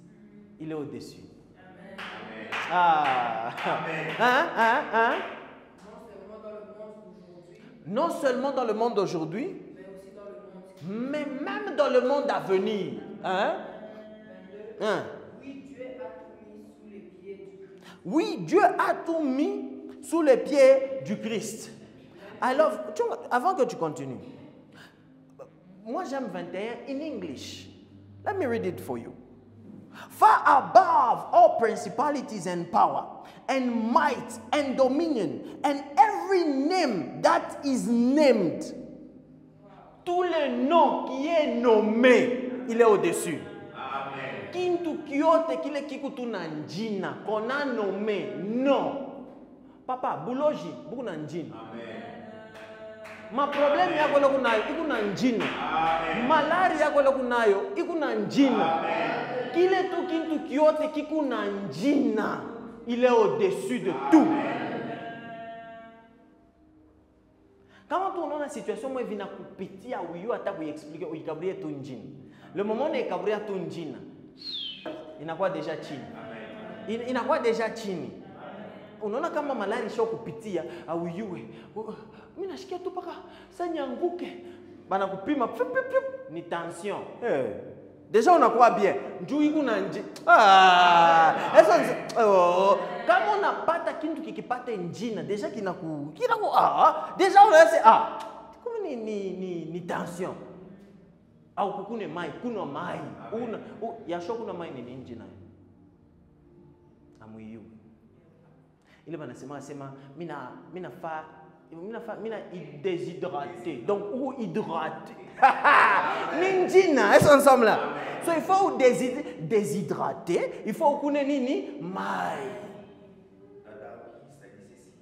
il est au-dessus. Ah! Hein? Non seulement dans le monde d'aujourd'hui, mais même dans le monde à venir. Hein? Hein? Oui, Dieu a tout mis sous les pieds du Christ. Alors, avant que tu continues, moi j'aime 21 in English. Let me read it for you. Far above all principalities and power, and might, and dominion, and every name that is named. Tous les noms qui est nommé, il est au-dessus. Kintu kiote kile kikutu na njina, qu'on a nommé, non. Papa, buloji, buku na njina. Ma problème yako loko nayo, iku na njina. Malaria yako loko nayo, iku na njina. Kile tu kintu kiote kiku na njina, il est au-dessus de tout. Quand on a une situation où il y a petit à où ata ku expliquer où il kabria tu njina. Le moment où il kabria tu njina, il n'a quoi déjà chini. Il n'a quoi déjà chini. Unaona kama malaria sio kupitia au yue. Mimi nashikia tu paka sanyanguke. Bana kupima ni tension. Déjà on a quoi bien. Njoo iko na nji. Kama unapata kintu kikipata njina déjà kinaku déjà on a comme ni tension. Au kukune mai, kuno mai. Una yasho kuna mai ni njina. Amuyu. Ile banasema mina déshydraté. Donc ou hydraté. Ninjina, est-ce ensemble là? So il faut déshydrater, il faut qu'on ait nini mai.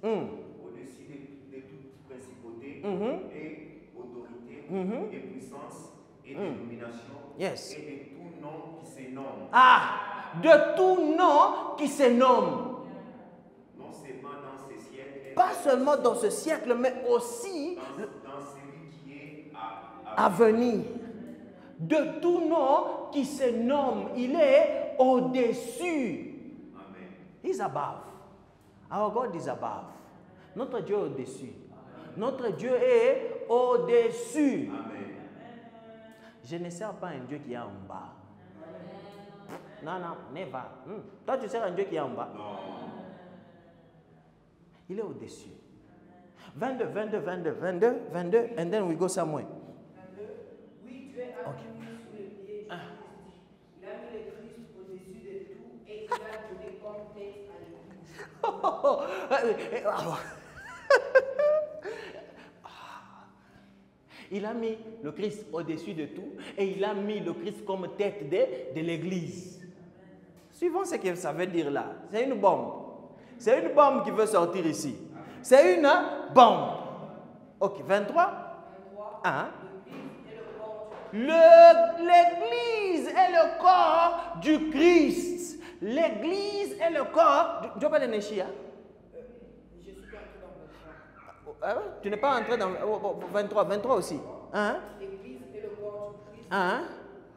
Au-dessus de toute principauté et autorité et puissance et dénomination Yes. et de tout nom qui se nomme. Ah, de tout nom qui se nomme. Non seulement dans ce siècle, Pas seulement dans ce siècle, mais aussi dans celui qui est à venir. De tout nom qui se nomme, il est au-dessus. Amen. He's above. Our God is above. Notre Dieu est au-dessus. Notre Dieu est au-dessus. Amen. Je ne sers pas un Dieu qui est en bas. Non, non, never. Toi, tu sers un Dieu qui est en bas. Non. Il est au-dessus. 22, and then we go somewhere. 22. Oui, Dieu a mis sous les pieds du Christ. Il a mis le Christ au-dessus de tout et il a donné comme tête à l'Église. Il a mis le Christ au-dessus de tout et il a mis le Christ comme tête de l'Église. Suivons ce que ça veut dire là. C'est une bombe. C'est une bombe qui veut sortir ici. C'est une bombe. Ok, 23. 23. Hein? L'Église est le corps du L'église est le corps du Christ. L'église est le corps du... Je peux le Neshia? Je suis pas entré dans le corps. Tu n'es pas entré dans 23 aussi. Hein? L'Église est le corps du Christ. Hein?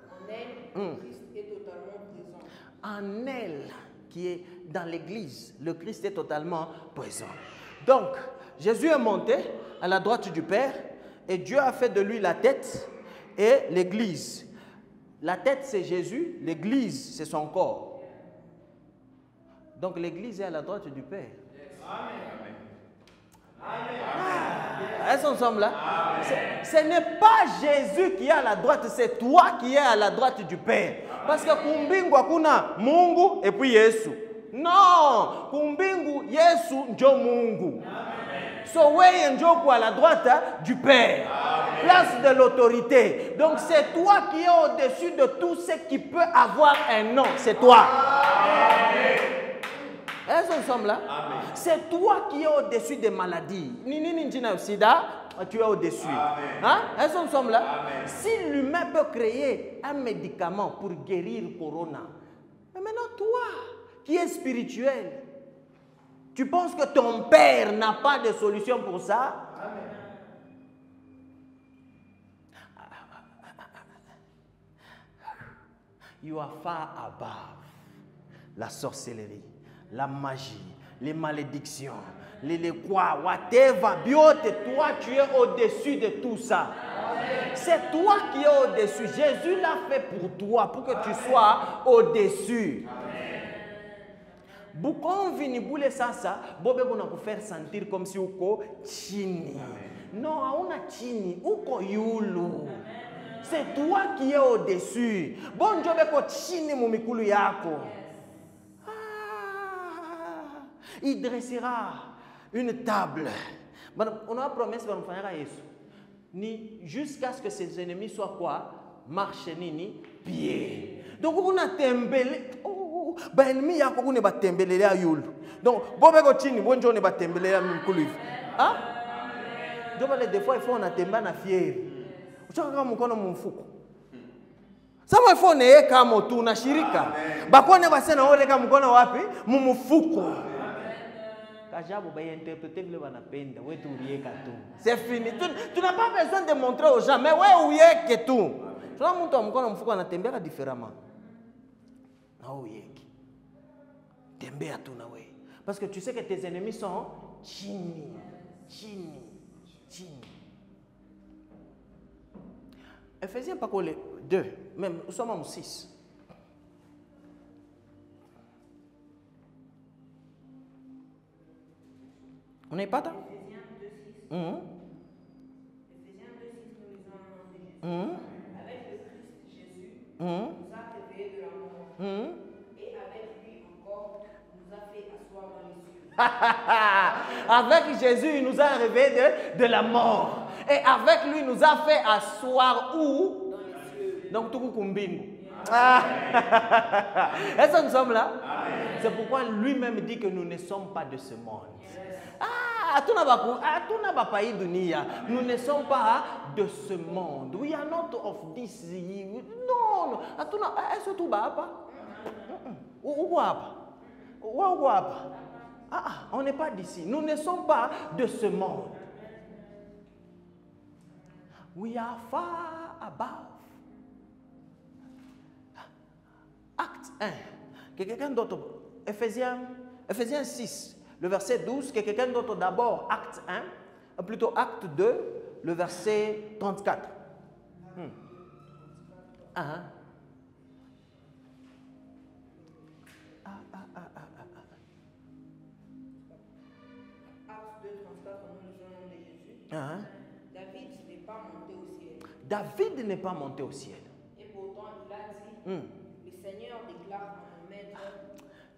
En elle, le Christ est totalement présent. En elle, qui est dans l'église, le Christ est totalement présent. Donc, Jésus est monté à la droite du Père et Dieu a fait de lui la tête et l'église. La tête, c'est Jésus, l'église, c'est son corps. Donc, l'église est à la droite du Père. Est-ce qu'on sommes là? Ce n'est pas Jésus qui est à la droite, c'est toi qui es à la droite du Père. Parce que kumbingu hakuna Mungu et puis Yesu. Non, kumbingu Yesu njo Mungu. So weye njo à la droite du Père. Place de l'autorité. Donc c'est toi qui es au-dessus de tout ce qui peut avoir un nom. C'est toi. Est-ce qu'on sommes là? C'est toi qui es au-dessus des maladies. Nini njina sida, tu es au-dessus. Hein? Est-ce qu'on sommes là? Amen. Si l'humain peut créer un médicament pour guérir Corona, mais maintenant toi, qui es spirituel, tu penses que ton père n'a pas de solution pour ça? You are far above la sorcellerie, la magie, les malédictions, les quoi, whatever, biote, toi tu es au-dessus de tout ça. C'est toi qui es au-dessus. Jésus l'a fait pour toi, pour que tu sois au-dessus. Quand vini boule sasa, bobe kuna faire sentir comme si uko chini. Non, hauna chini, uko yulu. C'est toi qui es au-dessus. Bon Dieu beko chini mu mikulu yako. Il dressera une table. On a promis qu'on va faire Jésus. Ni jusqu'à ce que ses ennemis soient quoi? Marche ni pied. Donc on a tembelé. Ba ennemi yako kune ba tembelele ya yulu. Donc bobe ko chini bonjo ne ba tembelele ya mikulu. Ah? Jobale des fois il faut on a temba na fieri. Uchaka mkono mfuko. Sama ifo ne kama tu na shirika. Bakone basena ole kama mkono wapi? Mumufuko. Kajabu ba interpréter vile wanapenda, wewe tu ulieka tu. C'est fini. Tu n'as pas besoin de montrer aux gens, mais wewe uyeke tu. Sio mtu wa mkono mfuko anatembea différemment. Na uyeke. Tembea tu na wewe. Parce que tu sais que tes ennemis sont chini. Ephésiens pas collé 2, même nous sommes en 6. On n'est pas dans Ephésiens 2:6. Ephésiens 2:6, nous lisons avec le Christ Jésus, nous a réveillés de la mort. Et avec lui encore, nous a fait asseoir dans les cieux. Avec Jésus, il nous a réveillés de la mort. Et avec lui, il nous a fait asseoir où? Dans les cieux. Donc, tout kumbingu. Est-ce que nous sommes là? C'est pourquoi lui-même dit que nous ne sommes pas de ce monde. Nous ne sommes pas de ce monde. We are not of this. Non. Est-ce que tu vas on n'est pas d'ici. Nous ne sommes pas de ce monde. We are far above. Acte 1. Que quelqu'un d'autre. Ephésiens 6, le verset 12. Que quelqu'un d'autre d'abord. Acte 1, plutôt Acte 2, le verset 34. Ah. Acte 2, 34, nous lisons le nom de Jésus. Ah. David n'est pas monté au ciel. David n'est pas monté au ciel. Et pourtant, il a dit, le Seigneur déclare à mon maître.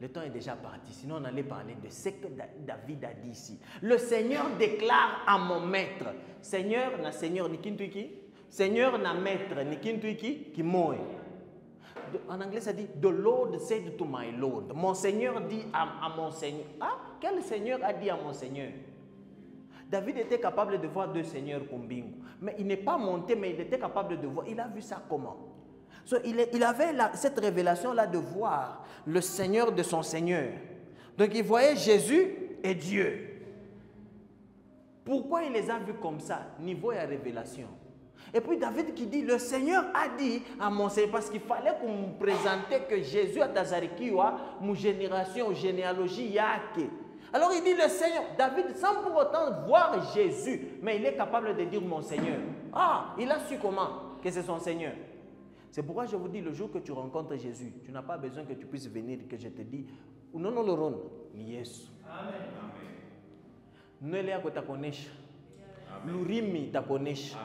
Le temps est déjà parti, sinon on allait parler de ce que David a dit ici. Le Seigneur déclare à mon maître. Seigneur, na Seigneur, ni kintuiki. Seigneur, na maître, ni kintuiki, qui moe. En anglais, ça dit, the Lord said to my Lord. Mon Seigneur dit à mon Seigneur. Ah, quel Seigneur a dit à mon Seigneur? David était capable de voir deux seigneurs Kumbingu. Mais il n'est pas monté, mais il était capable de voir. Il a vu ça comment? So, il avait cette révélation-là de voir le Seigneur de son Seigneur. Donc il voyait Jésus et Dieu. Pourquoi il les a vus comme ça? Niveau et révélation. Et puis David qui dit, le Seigneur a dit à mon Seigneur, parce qu'il fallait qu'on me présente que Jésus a Tazarikiwa, mon génération, généalogie, yake. Alors il dit le Seigneur, David, sans pour autant voir Jésus, mais il est capable de dire mon Seigneur. Ah, il a su comment que c'est son Seigneur. C'est pourquoi je vous dis, le jour que tu rencontres Jésus, tu n'as pas besoin que tu puisses venir, que je te dise, non, non, Laurent, ni Yesu. Amen. Nelea ko takonesha. Lurimi takonesha.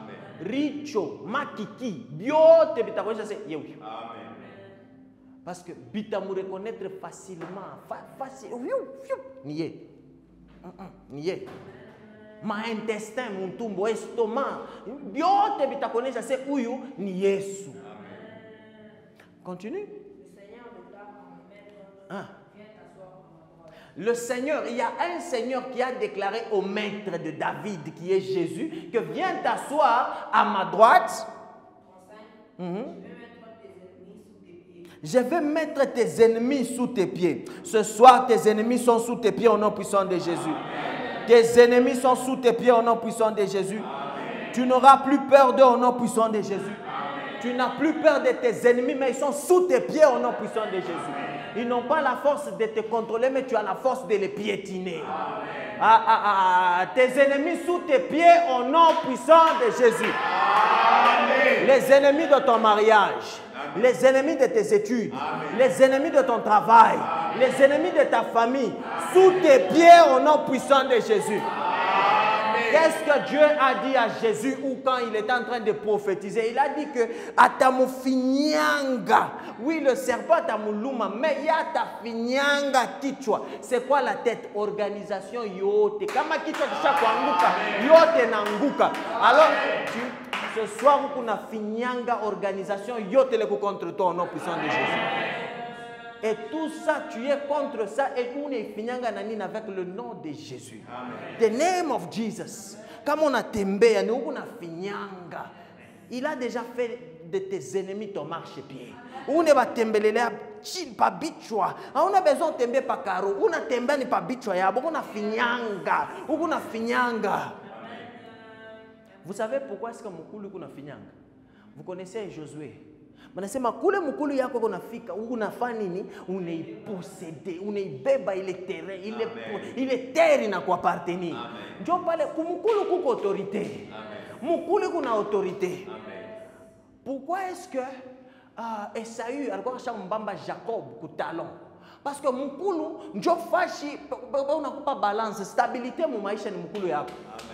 Richo, makiki, biote bitakonesha c'est yewi. Amen. Parce que bitamu reconnaître facilement, niye. Niye. Ma intestin, mon tumbo, estomac, biote bitakonesha c'est uyu ni Yesu. Continue. Le Seigneur déclare à mon maître, viens t'asseoir à ma droite. Le Seigneur, il y a un Seigneur qui a déclaré au maître de David, qui est Jésus, que viens t'asseoir à ma droite. 35. Je vais mettre tes ennemis sous tes pieds. Je vais mettre tes ennemis sous tes pieds. Ce soir, tes ennemis sont sous tes pieds au nom puissant de Jésus. Amen. Tes ennemis sont sous tes pieds au nom puissant de Jésus. Amen. Tu n'auras plus peur d'eux au nom puissant de Jésus. Tu n'as plus peur de tes ennemis, mais ils sont sous tes pieds au nom puissant de Jésus. Ils n'ont pas la force de te contrôler, mais tu as la force de les piétiner. Tes ennemis sous tes pieds au nom puissant de Jésus. Amen. Les ennemis de ton mariage, les ennemis de tes études, les ennemis de ton travail, les ennemis de ta famille, sous tes pieds au nom puissant de Jésus. Qu'est-ce que Dieu a dit à Jésus ou quand il était en train de prophétiser? Il a dit que Atamufinyanga, oui le serpent Atamuluma, mais il y a Tafinyanga Kichwa. C'est quoi la tête? Organisation yote. Kama Kichwa kisha kuanguka, yote nanguka. Alors, ce soir, on a Finyanga organisation yote le contre toi au nom puissant de Jésus. Et tout ça, tu es contre ça et on est finyanga nanine avec le nom de Jésus. Amen. The name of Jesus. Comme on a tembé, on a finyanga. Il a déjà fait de tes ennemis ton marchepied. On est tembelé pas bichwa. On a besoin de tember pas caro. On a tembé ni pas bichwa ya. On a finyanga. On a finyanga. Vous savez pourquoi est-ce que mukulu kuna finyanga? Vous connaissez Josué? Manasema kule mkulu yako kunafika unafanya nini? Unaiposede, unaibeba ile terrain, ile terre na kuappartenir. Ndio pale kumkulu kuko autorité. Mkulu kuna autorité. Pourquoi est-ce que Esaü alikuwa shambamba Jacob kutalon? Parce que mkulu ndio fashi unakupa balance, stabilité mu maisha ni mkulu yako. Amen.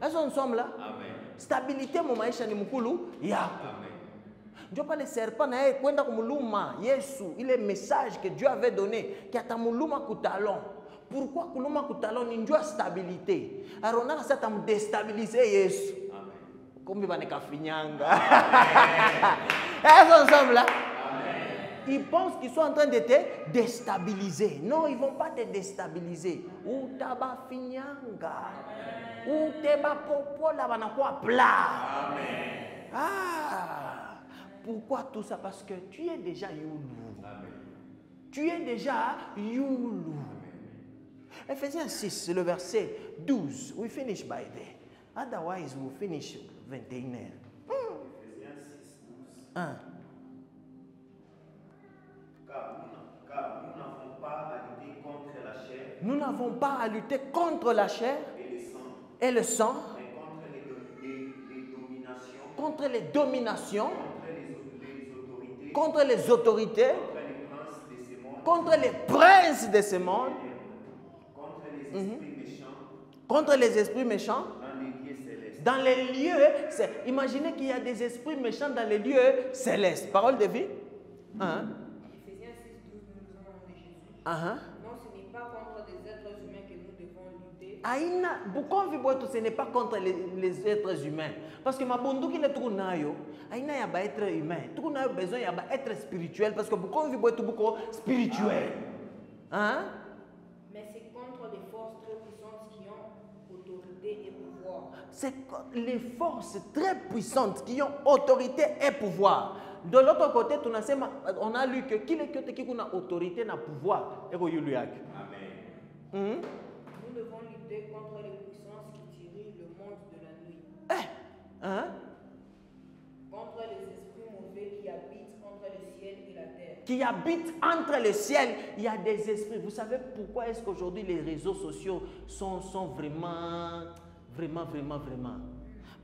Est-ce qu'on sommes là? Amen. Stabilité mu maisha ni mkulu yako. Dieu pas le serpent na kwenda kumuluma Yesu, il est message que Dieu avait donné qui atamuluma kutalon. Pourquoi kuluma kutalon ni ndio stabilité. Arona ça tam déstabiliser Yesu. Amen. Comme il va ne kafinyanga. Est-ce ensemble là? Amen. Ils pensent qu'ils sont en train de te déstabiliser. Non, ils vont pas te déstabiliser. Ou taba finyanga. Ou teba popola banakuwa plat. Amen. Ah. Pourquoi tout ça? Parce que tu es déjà Youlou. Amen. Tu es déjà Youlou. Ephésiens 6, le verset 12. We finish by there. Otherwise, we'll finish 21h. Ephésiens 6, 12. Car nous n'avons pas à lutter contre la chair. Nous n'avons pas à lutter contre la chair. Et le sang. et le sang, mais contre les dominations, contre les autorités, contre les princes de ce monde, contre les esprits méchants, dans les lieux, imaginez qu'il y a des esprits méchants dans les lieux célestes. Parole de vie. Éphésiens 6, 12, nous lisons au nom de Jésus. Non, ce n'est pas contre des êtres humains que nous devons lutter. Ce n'est pas contre les êtres humains. Parce que ma bondu qui est tout nayo, aina ya ba être humain. Tout nayo besoin ya ba être spirituel parce que beaucoup vivent tout beaucoup spirituel. Mais c'est contre les forces très puissantes qui ont autorité et pouvoir. C'est les forces très puissantes qui ont autorité et pouvoir. De l'autre côté, on a lu que qui a autorité et pouvoir. Amen. Nous devons lutter contre les puissances qui tirent le monde de la nuit. Contre les esprits mauvais qui habitent entre le ciel et la terre. Qui habitent entre le ciel, il y a des esprits. Vous savez pourquoi est-ce qu'aujourd'hui les réseaux sociaux sont vraiment...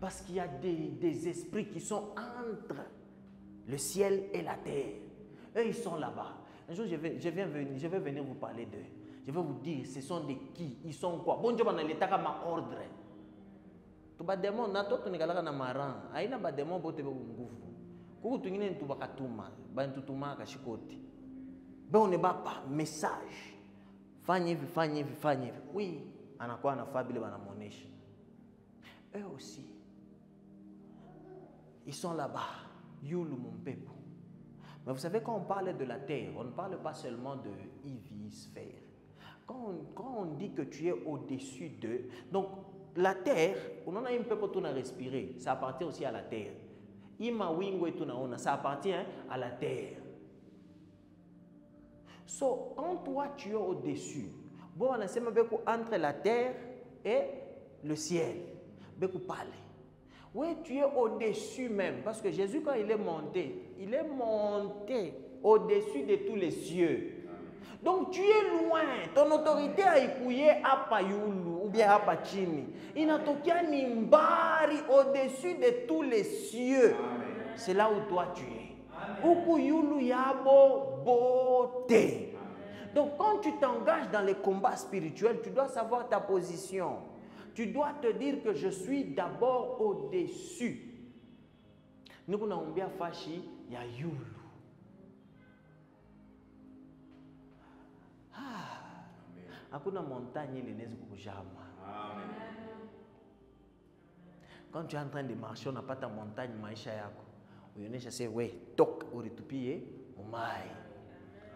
Parce qu'il y a des esprits qui sont entre le ciel et la terre. Eux, ils sont là-bas. Un jour, je vais venir vous parler d'eux. Je vais vous dire, ce sont des qui? Ils sont quoi? Bon Dieu, on a l'état comme ordre. Tu vas démon, nato tu n'es na maran. Aïna ba démon bote be nguvu. Kuku tu ngine tu bakatuma, ba ntutuma kashikoti. Ben on ne bat pas message. Fanye hivi. Oui, anakuwa anafaa bile banamuonesha. Eux aussi, ils sont là-bas. Youlou mon peuple. Mais vous savez, quand on parle de la terre, on ne parle pas seulement de sphère. Quand on dit que tu es au-dessus d'eux, donc la terre, on en a un peu pour tout respirer, ça appartient aussi à la terre. Ima wingo et tout ça appartient à la terre. So, quand toi tu es au-dessus, bon, on a entre la terre et le ciel. Oui, tu es au-dessus même. Parce que Jésus, quand il est monté au-dessus de tous les cieux. Donc tu es loin. Ton autorité a écouillé à Payoulou ou bien à Pachini. Il n'a toqué Nimbari au-dessus de tous les cieux. C'est là où toi tu es. Ukuyulu yabo beauté. Donc quand tu t'engages dans les combats spirituels, tu dois savoir ta position. Tu dois te dire que je suis d'abord au-dessus. Nous avons bien fachi, il y a Yulu. Hakuna montagne ile inaweza kukujama. Quand tu es en train de marcher, on n'a pas ta montagne maisha yako. Uyonesha say we tok uritupie umai.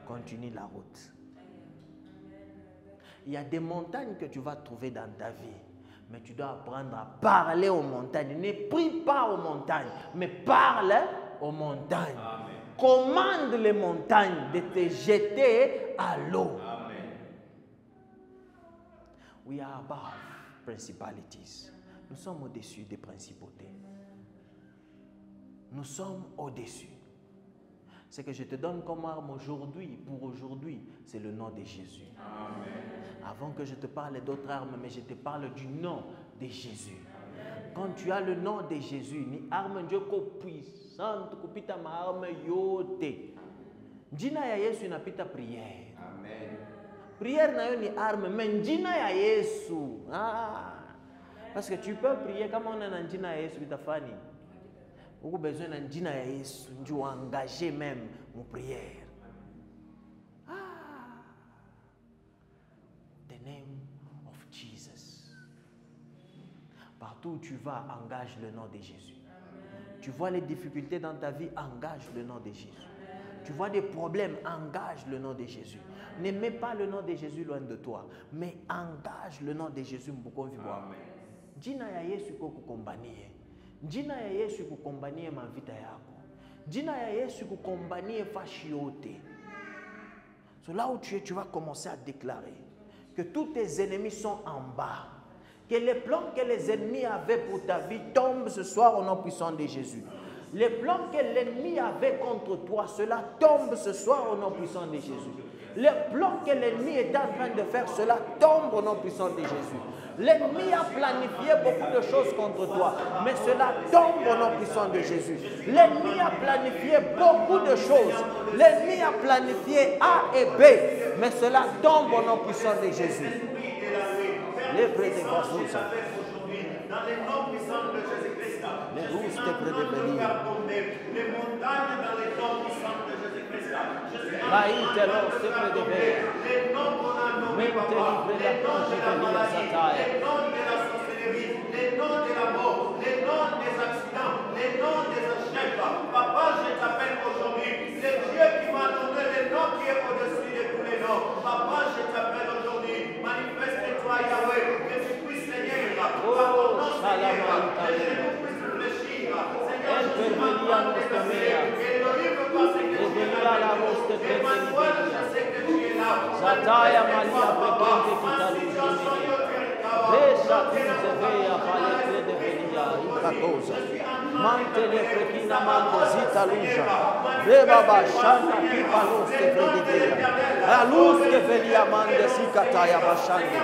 Continue la route. Il y a des montagnes que tu vas trouver dans ta vie. Mais tu dois apprendre à parler aux montagnes. Ne prie pas aux montagnes, mais parle aux montagnes. Amen. Commande les montagnes de te jeter à l'eau. We are above principalities. Nous sommes au-dessus des principautés. Nous sommes au-dessus. Ce que je te donne comme arme aujourd'hui, pour aujourd'hui, c'est le nom de Jésus. Amen. Avant que je te parle d'autres armes, mais je te parle du nom de Jésus. Amen. Quand tu as le nom de Jésus, ni arme Dieu puissante, kupita ma arme yote. Jina ya Yesu inapita prière. Amen. Prière na yo ni arme, mais jina ya Yesu. Parce que tu peux prier comme on a un jina ya Yesu bitafani. Vous avez besoin d'un dîner à Jésus, tu dois engager même mon prière. The name of Jesus. Partout où tu vas, engage le nom de Jésus. Amen. Tu vois les difficultés dans ta vie, engage le nom de Jésus. Amen. Tu vois des problèmes, engage le nom de Jésus. Ne mets pas le nom de Jésus loin de toi, mais engage le nom de Jésus. Dîner à Jésus pour kukombanie. Jina ya Yesu kukombanie mavita yako. Jina ya Yesu kukombanie fashi yote. So là où tu es, tu vas commencer à déclarer que tous tes ennemis sont en bas. Que les plans que les ennemis avaient pour ta vie tombent ce soir au nom puissant de Jésus. Les plans que l'ennemi avait contre toi, cela tombe ce soir au nom puissant de Jésus. Les plans que l'ennemi est en train de faire, cela tombe au nom puissant de Jésus. L'ennemi a planifié beaucoup de choses contre toi, mais cela tombe au nom puissant de Jésus. L'ennemi a planifié beaucoup de choses. L'ennemi a planifié A et B, mais cela tombe au nom puissant de Jésus. Les prêts de Vassousa. Dans les noms puissants de Jésus-Christ, les rousses près de venir. Les montagnes dans les noms puissants de Jésus-Christ. Laïtelo sempre de venir. Les noms qu'on a nommés, Mente papa, libre les la noms de la conjugalia maladie, sataya. les noms de la sorcellerie, les noms de la mort, les noms des accidents, les noms des échecs. Papa, je t'appelle aujourd'hui. C'est Dieu qui m'a donné le nom qui est au-dessus de tous les noms. Papa, je t'appelle aujourd'hui. Manifeste-toi, Yahweh, que tu puisses Seigneur. Oh, Salamanta. Intervelia nostra mea. Revelia la vostra pretendia. Sataya Maria pretende chitalucimia. Resa tuze vea palete de venia. Inca cosa. Mantele prechina mando zita luja. Reba bashana kipa nostre predivea. La luz che venia mande si cataya bashande.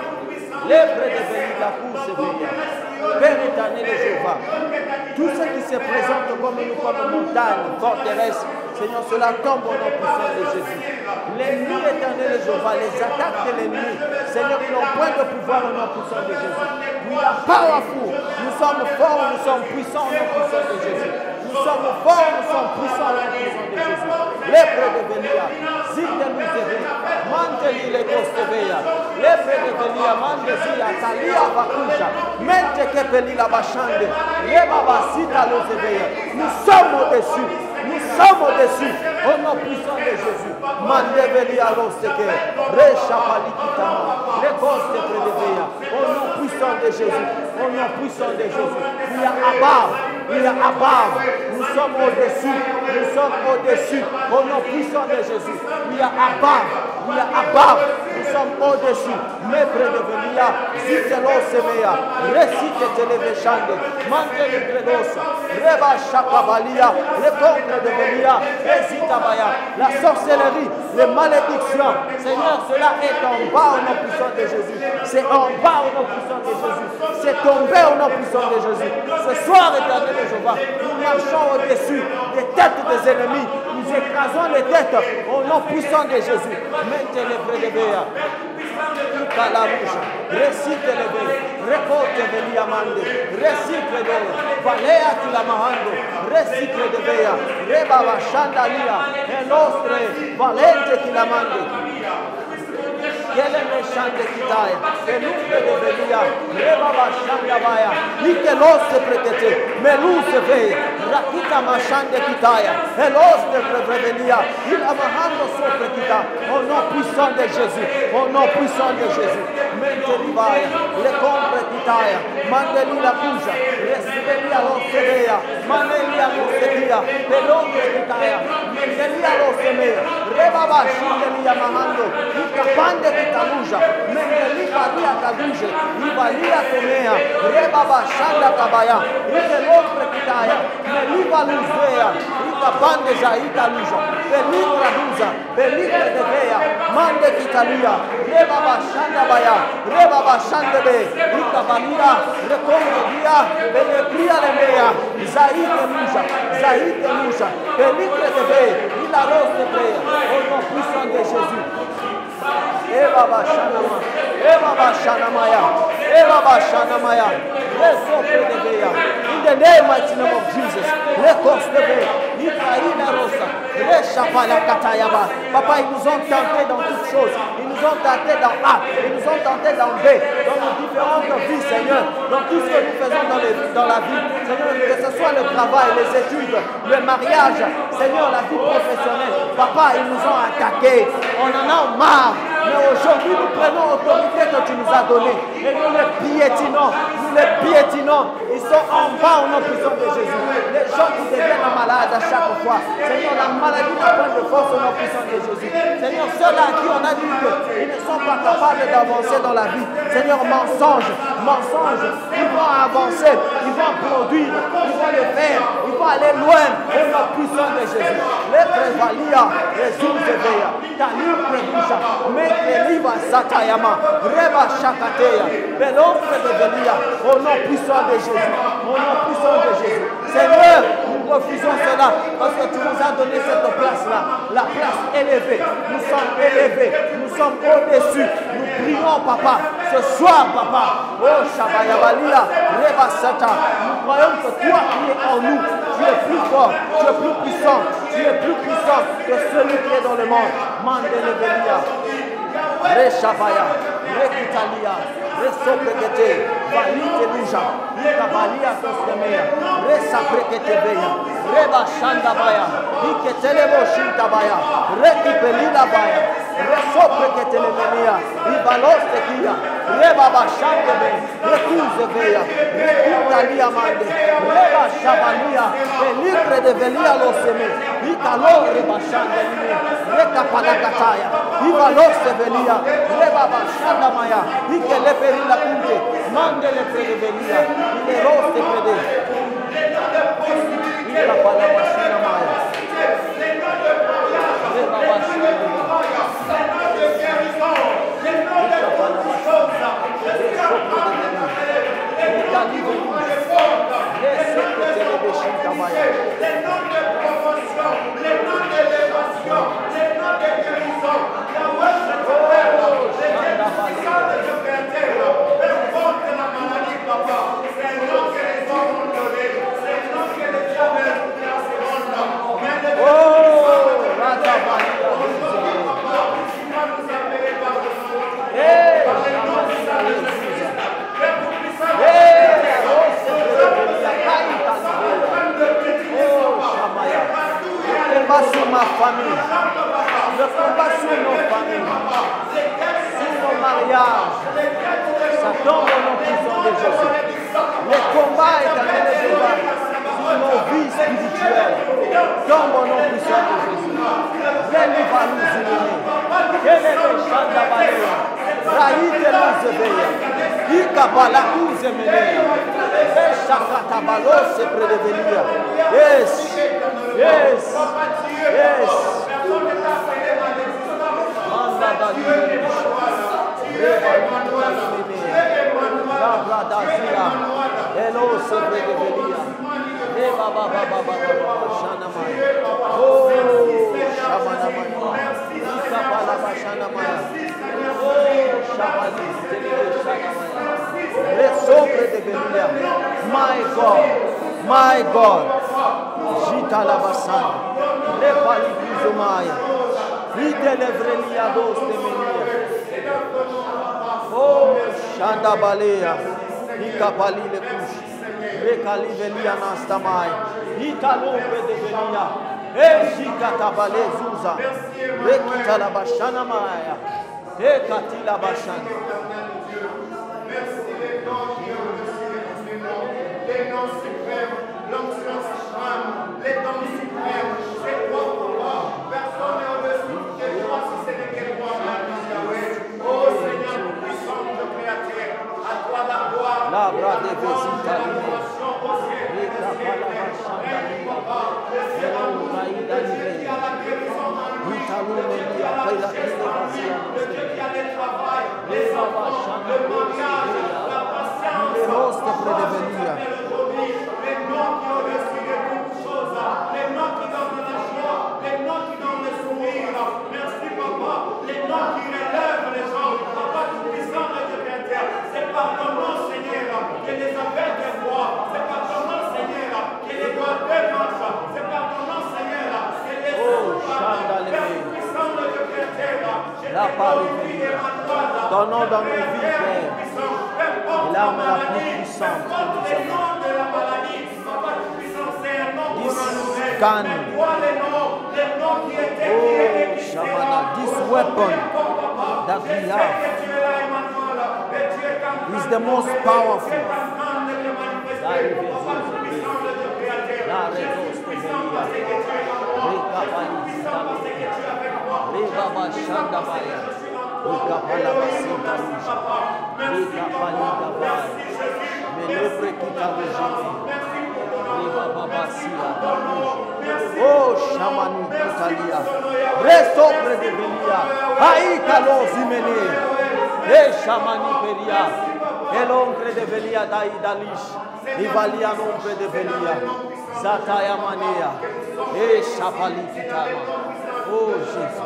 Lepre de venia la cuse venia. Père éternel et Jéhovah, tout ce qui se présente comme nous, comme montagne, forteresse, Seigneur, cela tombe au nom puissant de Jésus. L'ennemi éternel et Jéhovah, les attaques de l'ennemi, Seigneur, ils n'ont point de pouvoir au nom puissant de Jésus. We are powerful. Nous sommes forts, nous sommes puissants au nom puissant de Jésus. Nous sommes forts, nous sommes puissants au nom puissant de Jésus. Lepre de Velia, zite nous zeve, manteli le costevea, lepre de Velia, mandezia, talia vacuja, mente que peli la bachande, leba basita lo zevea. Nous sommes au-dessus. Nous sommes au-dessus, au nom puissant de Jésus. Mandeveli a rosteke, recha palikitama, les costes prédéveya, au nom puissant de Jésus, au nom puissant de Jésus. Il y a above, il y a above. Nous sommes au-dessus, nous sommes au-dessus, au nom puissant de Jésus. Il y a above, il y a above. Nous sommes au-dessus. Mais prédévelia, zitelo semeya, recite televechande, manteli predosa, reba chakabalia, le contre de Velia, la sorcellerie, les malédictions. Seigneur, cela est en bas au nom puissant de Jésus. C'est en bas au nom puissant de Jésus. C'est tombé au nom puissant de Jésus. Ce soir, éternel de Jéhovah, nous marchons au-dessus des têtes des ennemis. Nous écrasons les têtes au nom puissant de Jésus. Mettez les vrais de Béa. Calabuja, recite le bene, reporte veliamande, recicle de valea tu la mahando, recicle de vea, reba bashandalia, e nostre valente ti la mande. Quelle méchante kitaya, que l'umbre de velia, reba bashanda baya, ike l'osse pretete, meluse veia, rakita machande kitaya, et l'osse de prevelia, il a mahando sopra kita, au nom puissant de Jésus, au nom puissant de Jésus, menteli baya, le compre kitaya, mandeli la cuja, residelia l'osse veia, maneli a l'osseria, pelombre kitaya, menteli a l'osse mea, reba bashindelia mahando, ikapande kitaluja, mendeli balia kaduje, ibalia tomea, reba bashanda kabaya, ike l'otre kitaya, meliva luzea, ikapande ja italuja, pelitra duza, pelitra devea, mande kitalia, reba bashanda baya, reba bashande be, ikabalia, rekonde dia, pelepria lemea, zaite luja, pelitra deve, ila rose prea, au nom puissant de Jésus. Eva Bashanama, Eva Bashanamaya, Eva Bashanamaya, let's go pray the day. In the name mighty name of Jesus, let us pray. Ikaïna Rosa, Reshapala Katayaba. Papa, ils nous ont tentés dans toutes choses. Ils nous ont tentés dans A, ils nous ont tentés dans B, dans nos différentes vies, Seigneur, dans tout ce que nous faisons dans la vie. Seigneur, que ce soit le travail, les études, le mariage, Seigneur, la vie professionnelle. Papa, ils nous ont attaqués. On en a marre. Mais aujourd'hui, nous prenons l'autorité que tu nous as donnée et nous les piétinons. Ils sont en bas au nom puissant de Jésus. Les gens qui deviennent malades à chaque fois. Seigneur, la maladie n'a point de force au nom puissant de Jésus. Seigneur, ceux-là à qui on a dit qu'ils ne sont pas capables d'avancer dans la vie. Seigneur, mensonge. Ils vont avancer, ils vont produire, ils vont le faire, ils vont aller loin au nom puissant de Jésus. Les prévalia, les Italie Preduja, Mekeliva Satayama, Reba Shakateya, Belonfre de Velia, au nom puissant de Jésus, au nom puissant de Jésus. Seigneur, nous refusons cela parce que tu nous as donné cette place-là, la place élevée. Nous sommes élevés, nous sommes au-dessus. Nous prions, Papa, ce soir, Papa. Oh, Shabayabalia, Reba Sata, nous croyons que toi qui es en nous, tu es plus fort, tu es plus puissant, tu es plus puissant que celui qui est dans le monde. Mandelevelia, Reshabaya, Rekitalia, Resoprekete, Valite Luja, Ikabalia Tostemea, Resapreketebeya, Reba Shandabaya, Iketelebo Shintabaya, Rekipelila Baya, Resopreketelemenia, Ibalostekia, Reba Bashandebe, Rekuzebeya, Rekitalia Mande, Reba Shabalia, Elibre de Velia Loseme, Ikalo Reba Shandemia, Rekapalakataya, Ivalostevelia, Reba Bashandamaya, Ikeleperila Kunte, Mandele Predevelia, Ileroste Prede, Ikapalakashinamaya, Reba Bashandemia, sur ma famille, le combat sur nos familles, sur nos mariages, ça tombe au nom puissant de Jésus. Les combats éternels de Jéhovah sur nos vies spirituelles tombent au nom puissant de Jésus. Veni va nous illuminer. Quel est le chant d'Abaléa? Raïte nous éveiller. Ikabala nous émener. Eshakatabalo se prédevenir. Yes. Yes. Yes. Manda da luz. Labra da zia. Elo se prédevenir. Eba baba baba baba shana mai. Oh, shamana mai. Ikabala bashana mai. Oh, shamani tele shana mai. Sobre de Belia. My God, Jita la Basana, le Palipizumaya, Vite le Vrelia dos de Menia. Oh, Shanda Balea, Ikapali le Kush, Rekali Velia Nastamai, Italombe de Venia, Ejikata Bale Zuza, Rekita la Bashana Maya, Ekatila Bashana. Les noms suprêmes, l'onction suprême, les dons suprêmes, c'est toi pour moi. Personne n'est au-dessus de toi si ce n'est que toi, ma vie, Yahweh. Oh Seigneur, puissant de créateur, à toi la gloire, la adoration au ciel, c'est par ton nom, Seigneur, que les aveugles voient. C'est par ton nom, Seigneur, que les boiteux marchent. C'est par ton nom, Seigneur, que les Père puissant de Dieu créateur. La parole, ton nom dans nos vies, Père, est l'arme la plus puissante que nous avons. Scan. Oh, Shamana, this weapon that we have is the most powerful. Oh, Shamani, Talia. Resopre de Velia. Aikalo Zimene. Eshamani Peria. Eloncre de Velia Daidalish. Ivalia nombre de Velia. Zataya Manea. Eshapali Kitama. Oh Jésus.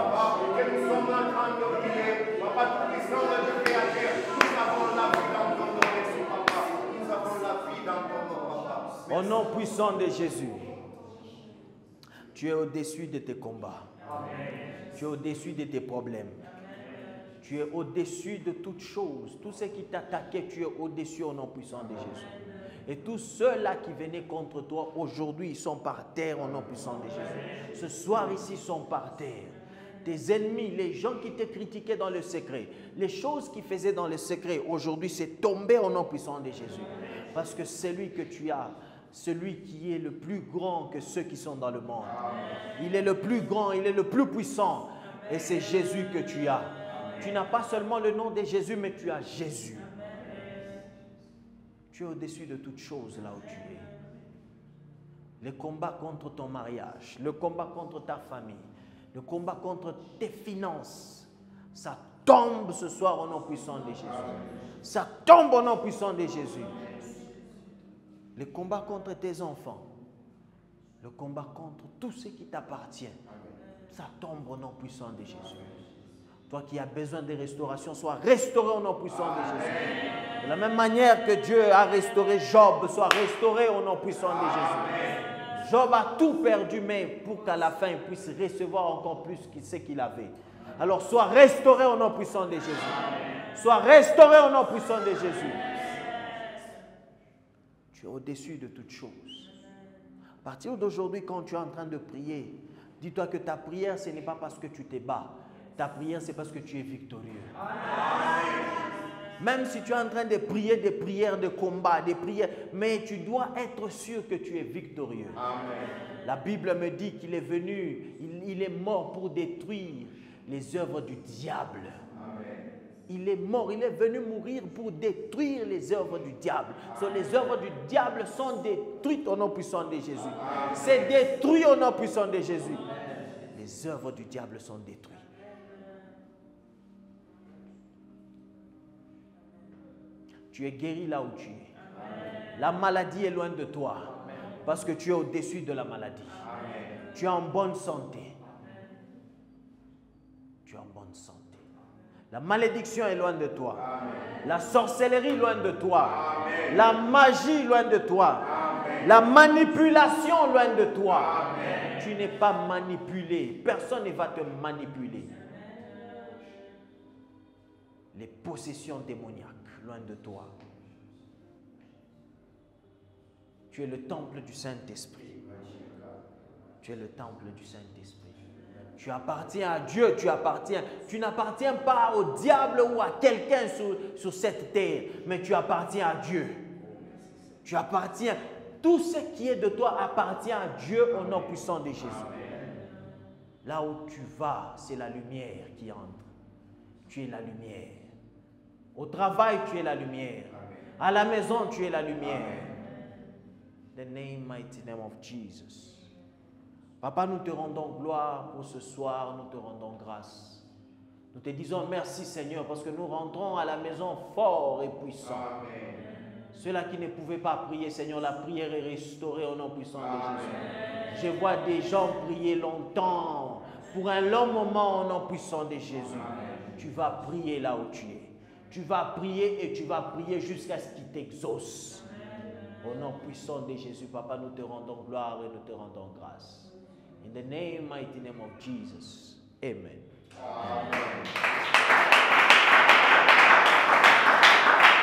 Au nom puissant de Jésus, tu es au-dessus de tes combats. Tu es au-dessus de tes problèmes. Tu es au-dessus de toutes choses. Tout ce qui t'attaquait, tu es au-dessus au nom puissant de Jésus. Et tous ceux-là qui venaient contre toi, aujourd'hui, ils sont par terre au nom puissant de Jésus. Ce soir, ici, ils sont par terre. Tes ennemis, les gens qui te critiquaient dans le secret, les choses qu'ils faisaient dans le secret, aujourd'hui, c'est tombé au nom puissant de Jésus. Parce que celui que tu as, celui qui est le plus grand que ceux qui sont dans le monde. Il est le plus grand, il est le plus puissant. Et c'est Jésus que tu as. Tu n'as pas seulement le nom de Jésus, mais tu as Jésus. Tu es au-dessus de toutes choses là où tu es. Le combat contre ton mariage, le combat contre ta famille, le combat contre tes finances, ça tombe ce soir au nom puissant de Jésus. Ça tombe au nom puissant de Jésus. Le combat contre tes enfants, le combat contre tout ce qui t'appartient, ça tombe au nom puissant de Jésus. Toi qui as besoin de restauration, sois restauré au nom puissant de Jésus. De la même manière que Dieu a restauré Job, sois restauré au nom puissant de Jésus. Job a tout perdu, mais pour qu'à la fin, il puisse recevoir encore plus que ce qu'il avait. Alors, sois restauré au nom puissant de Jésus. Sois restauré au nom puissant de Jésus. Tu es au-dessus de toutes choses. À partir d'aujourd'hui, quand tu es en train de prier, dis-toi que ta prière, ce n'est pas parce que tu te bats. Ta prière, c'est parce que tu es victorieux. Même si tu es en train de prier des prières de combat, des prières, mais tu dois être sûr que tu es victorieux. Amen. La Bible me dit qu'il est venu, il est mort pour détruire les œuvres du diable. Amen. Il est mort, il est venu mourir pour détruire les œuvres du diable. Les œuvres du diable sont détruites au nom puissant de Jésus. C'est détruit au nom puissant de Jésus. Les œuvres du diable sont détruites. Tu es guéri là où tu es. La maladie est loin de toi. Parce que tu es au-dessus de la maladie. Tu es en bonne santé. Tu es en bonne santé. La malédiction est loin de toi. La sorcellerie loin de toi. La magie loin de toi. La manipulation loin de toi. Tu n'es pas manipulé. Personne ne va te manipuler. Les possessions démoniaques loin de toi. Tu es le temple du Saint-Esprit. Tu es le temple du Saint-Esprit. Tu appartiens à Dieu, tu n'appartiens pas au diable ou à quelqu'un sur cette terre, mais tu appartiens à Dieu. Tu appartiens, tout ce qui est de toi appartient à Dieu au nom puissant de Jésus. Là où tu vas, c'est la lumière qui entre. Tu es la lumière. Au travail, tu es la lumière. À la maison, tu es la lumière. The name, mighty name of Jesus. Papa, nous te rendons gloire pour ce soir, nous te rendons grâce. Nous te disons merci Seigneur parce que nous rentrons à la maison fort et puissant. Ceux-là qui ne pouvaient pas prier, Seigneur, la prière est restaurée au nom puissant de Jésus. Je vois des gens prier longtemps, pour un long moment au nom puissant de Jésus. Tu vas prier là où tu es. Tu vas prier et tu vas prier jusqu'à ce qu'il t'exauce. Au nom puissant de Jésus, Papa, nous te rendons gloire et nous te rendons grâce. In the name, mighty name of Jesus. Amen. Amen.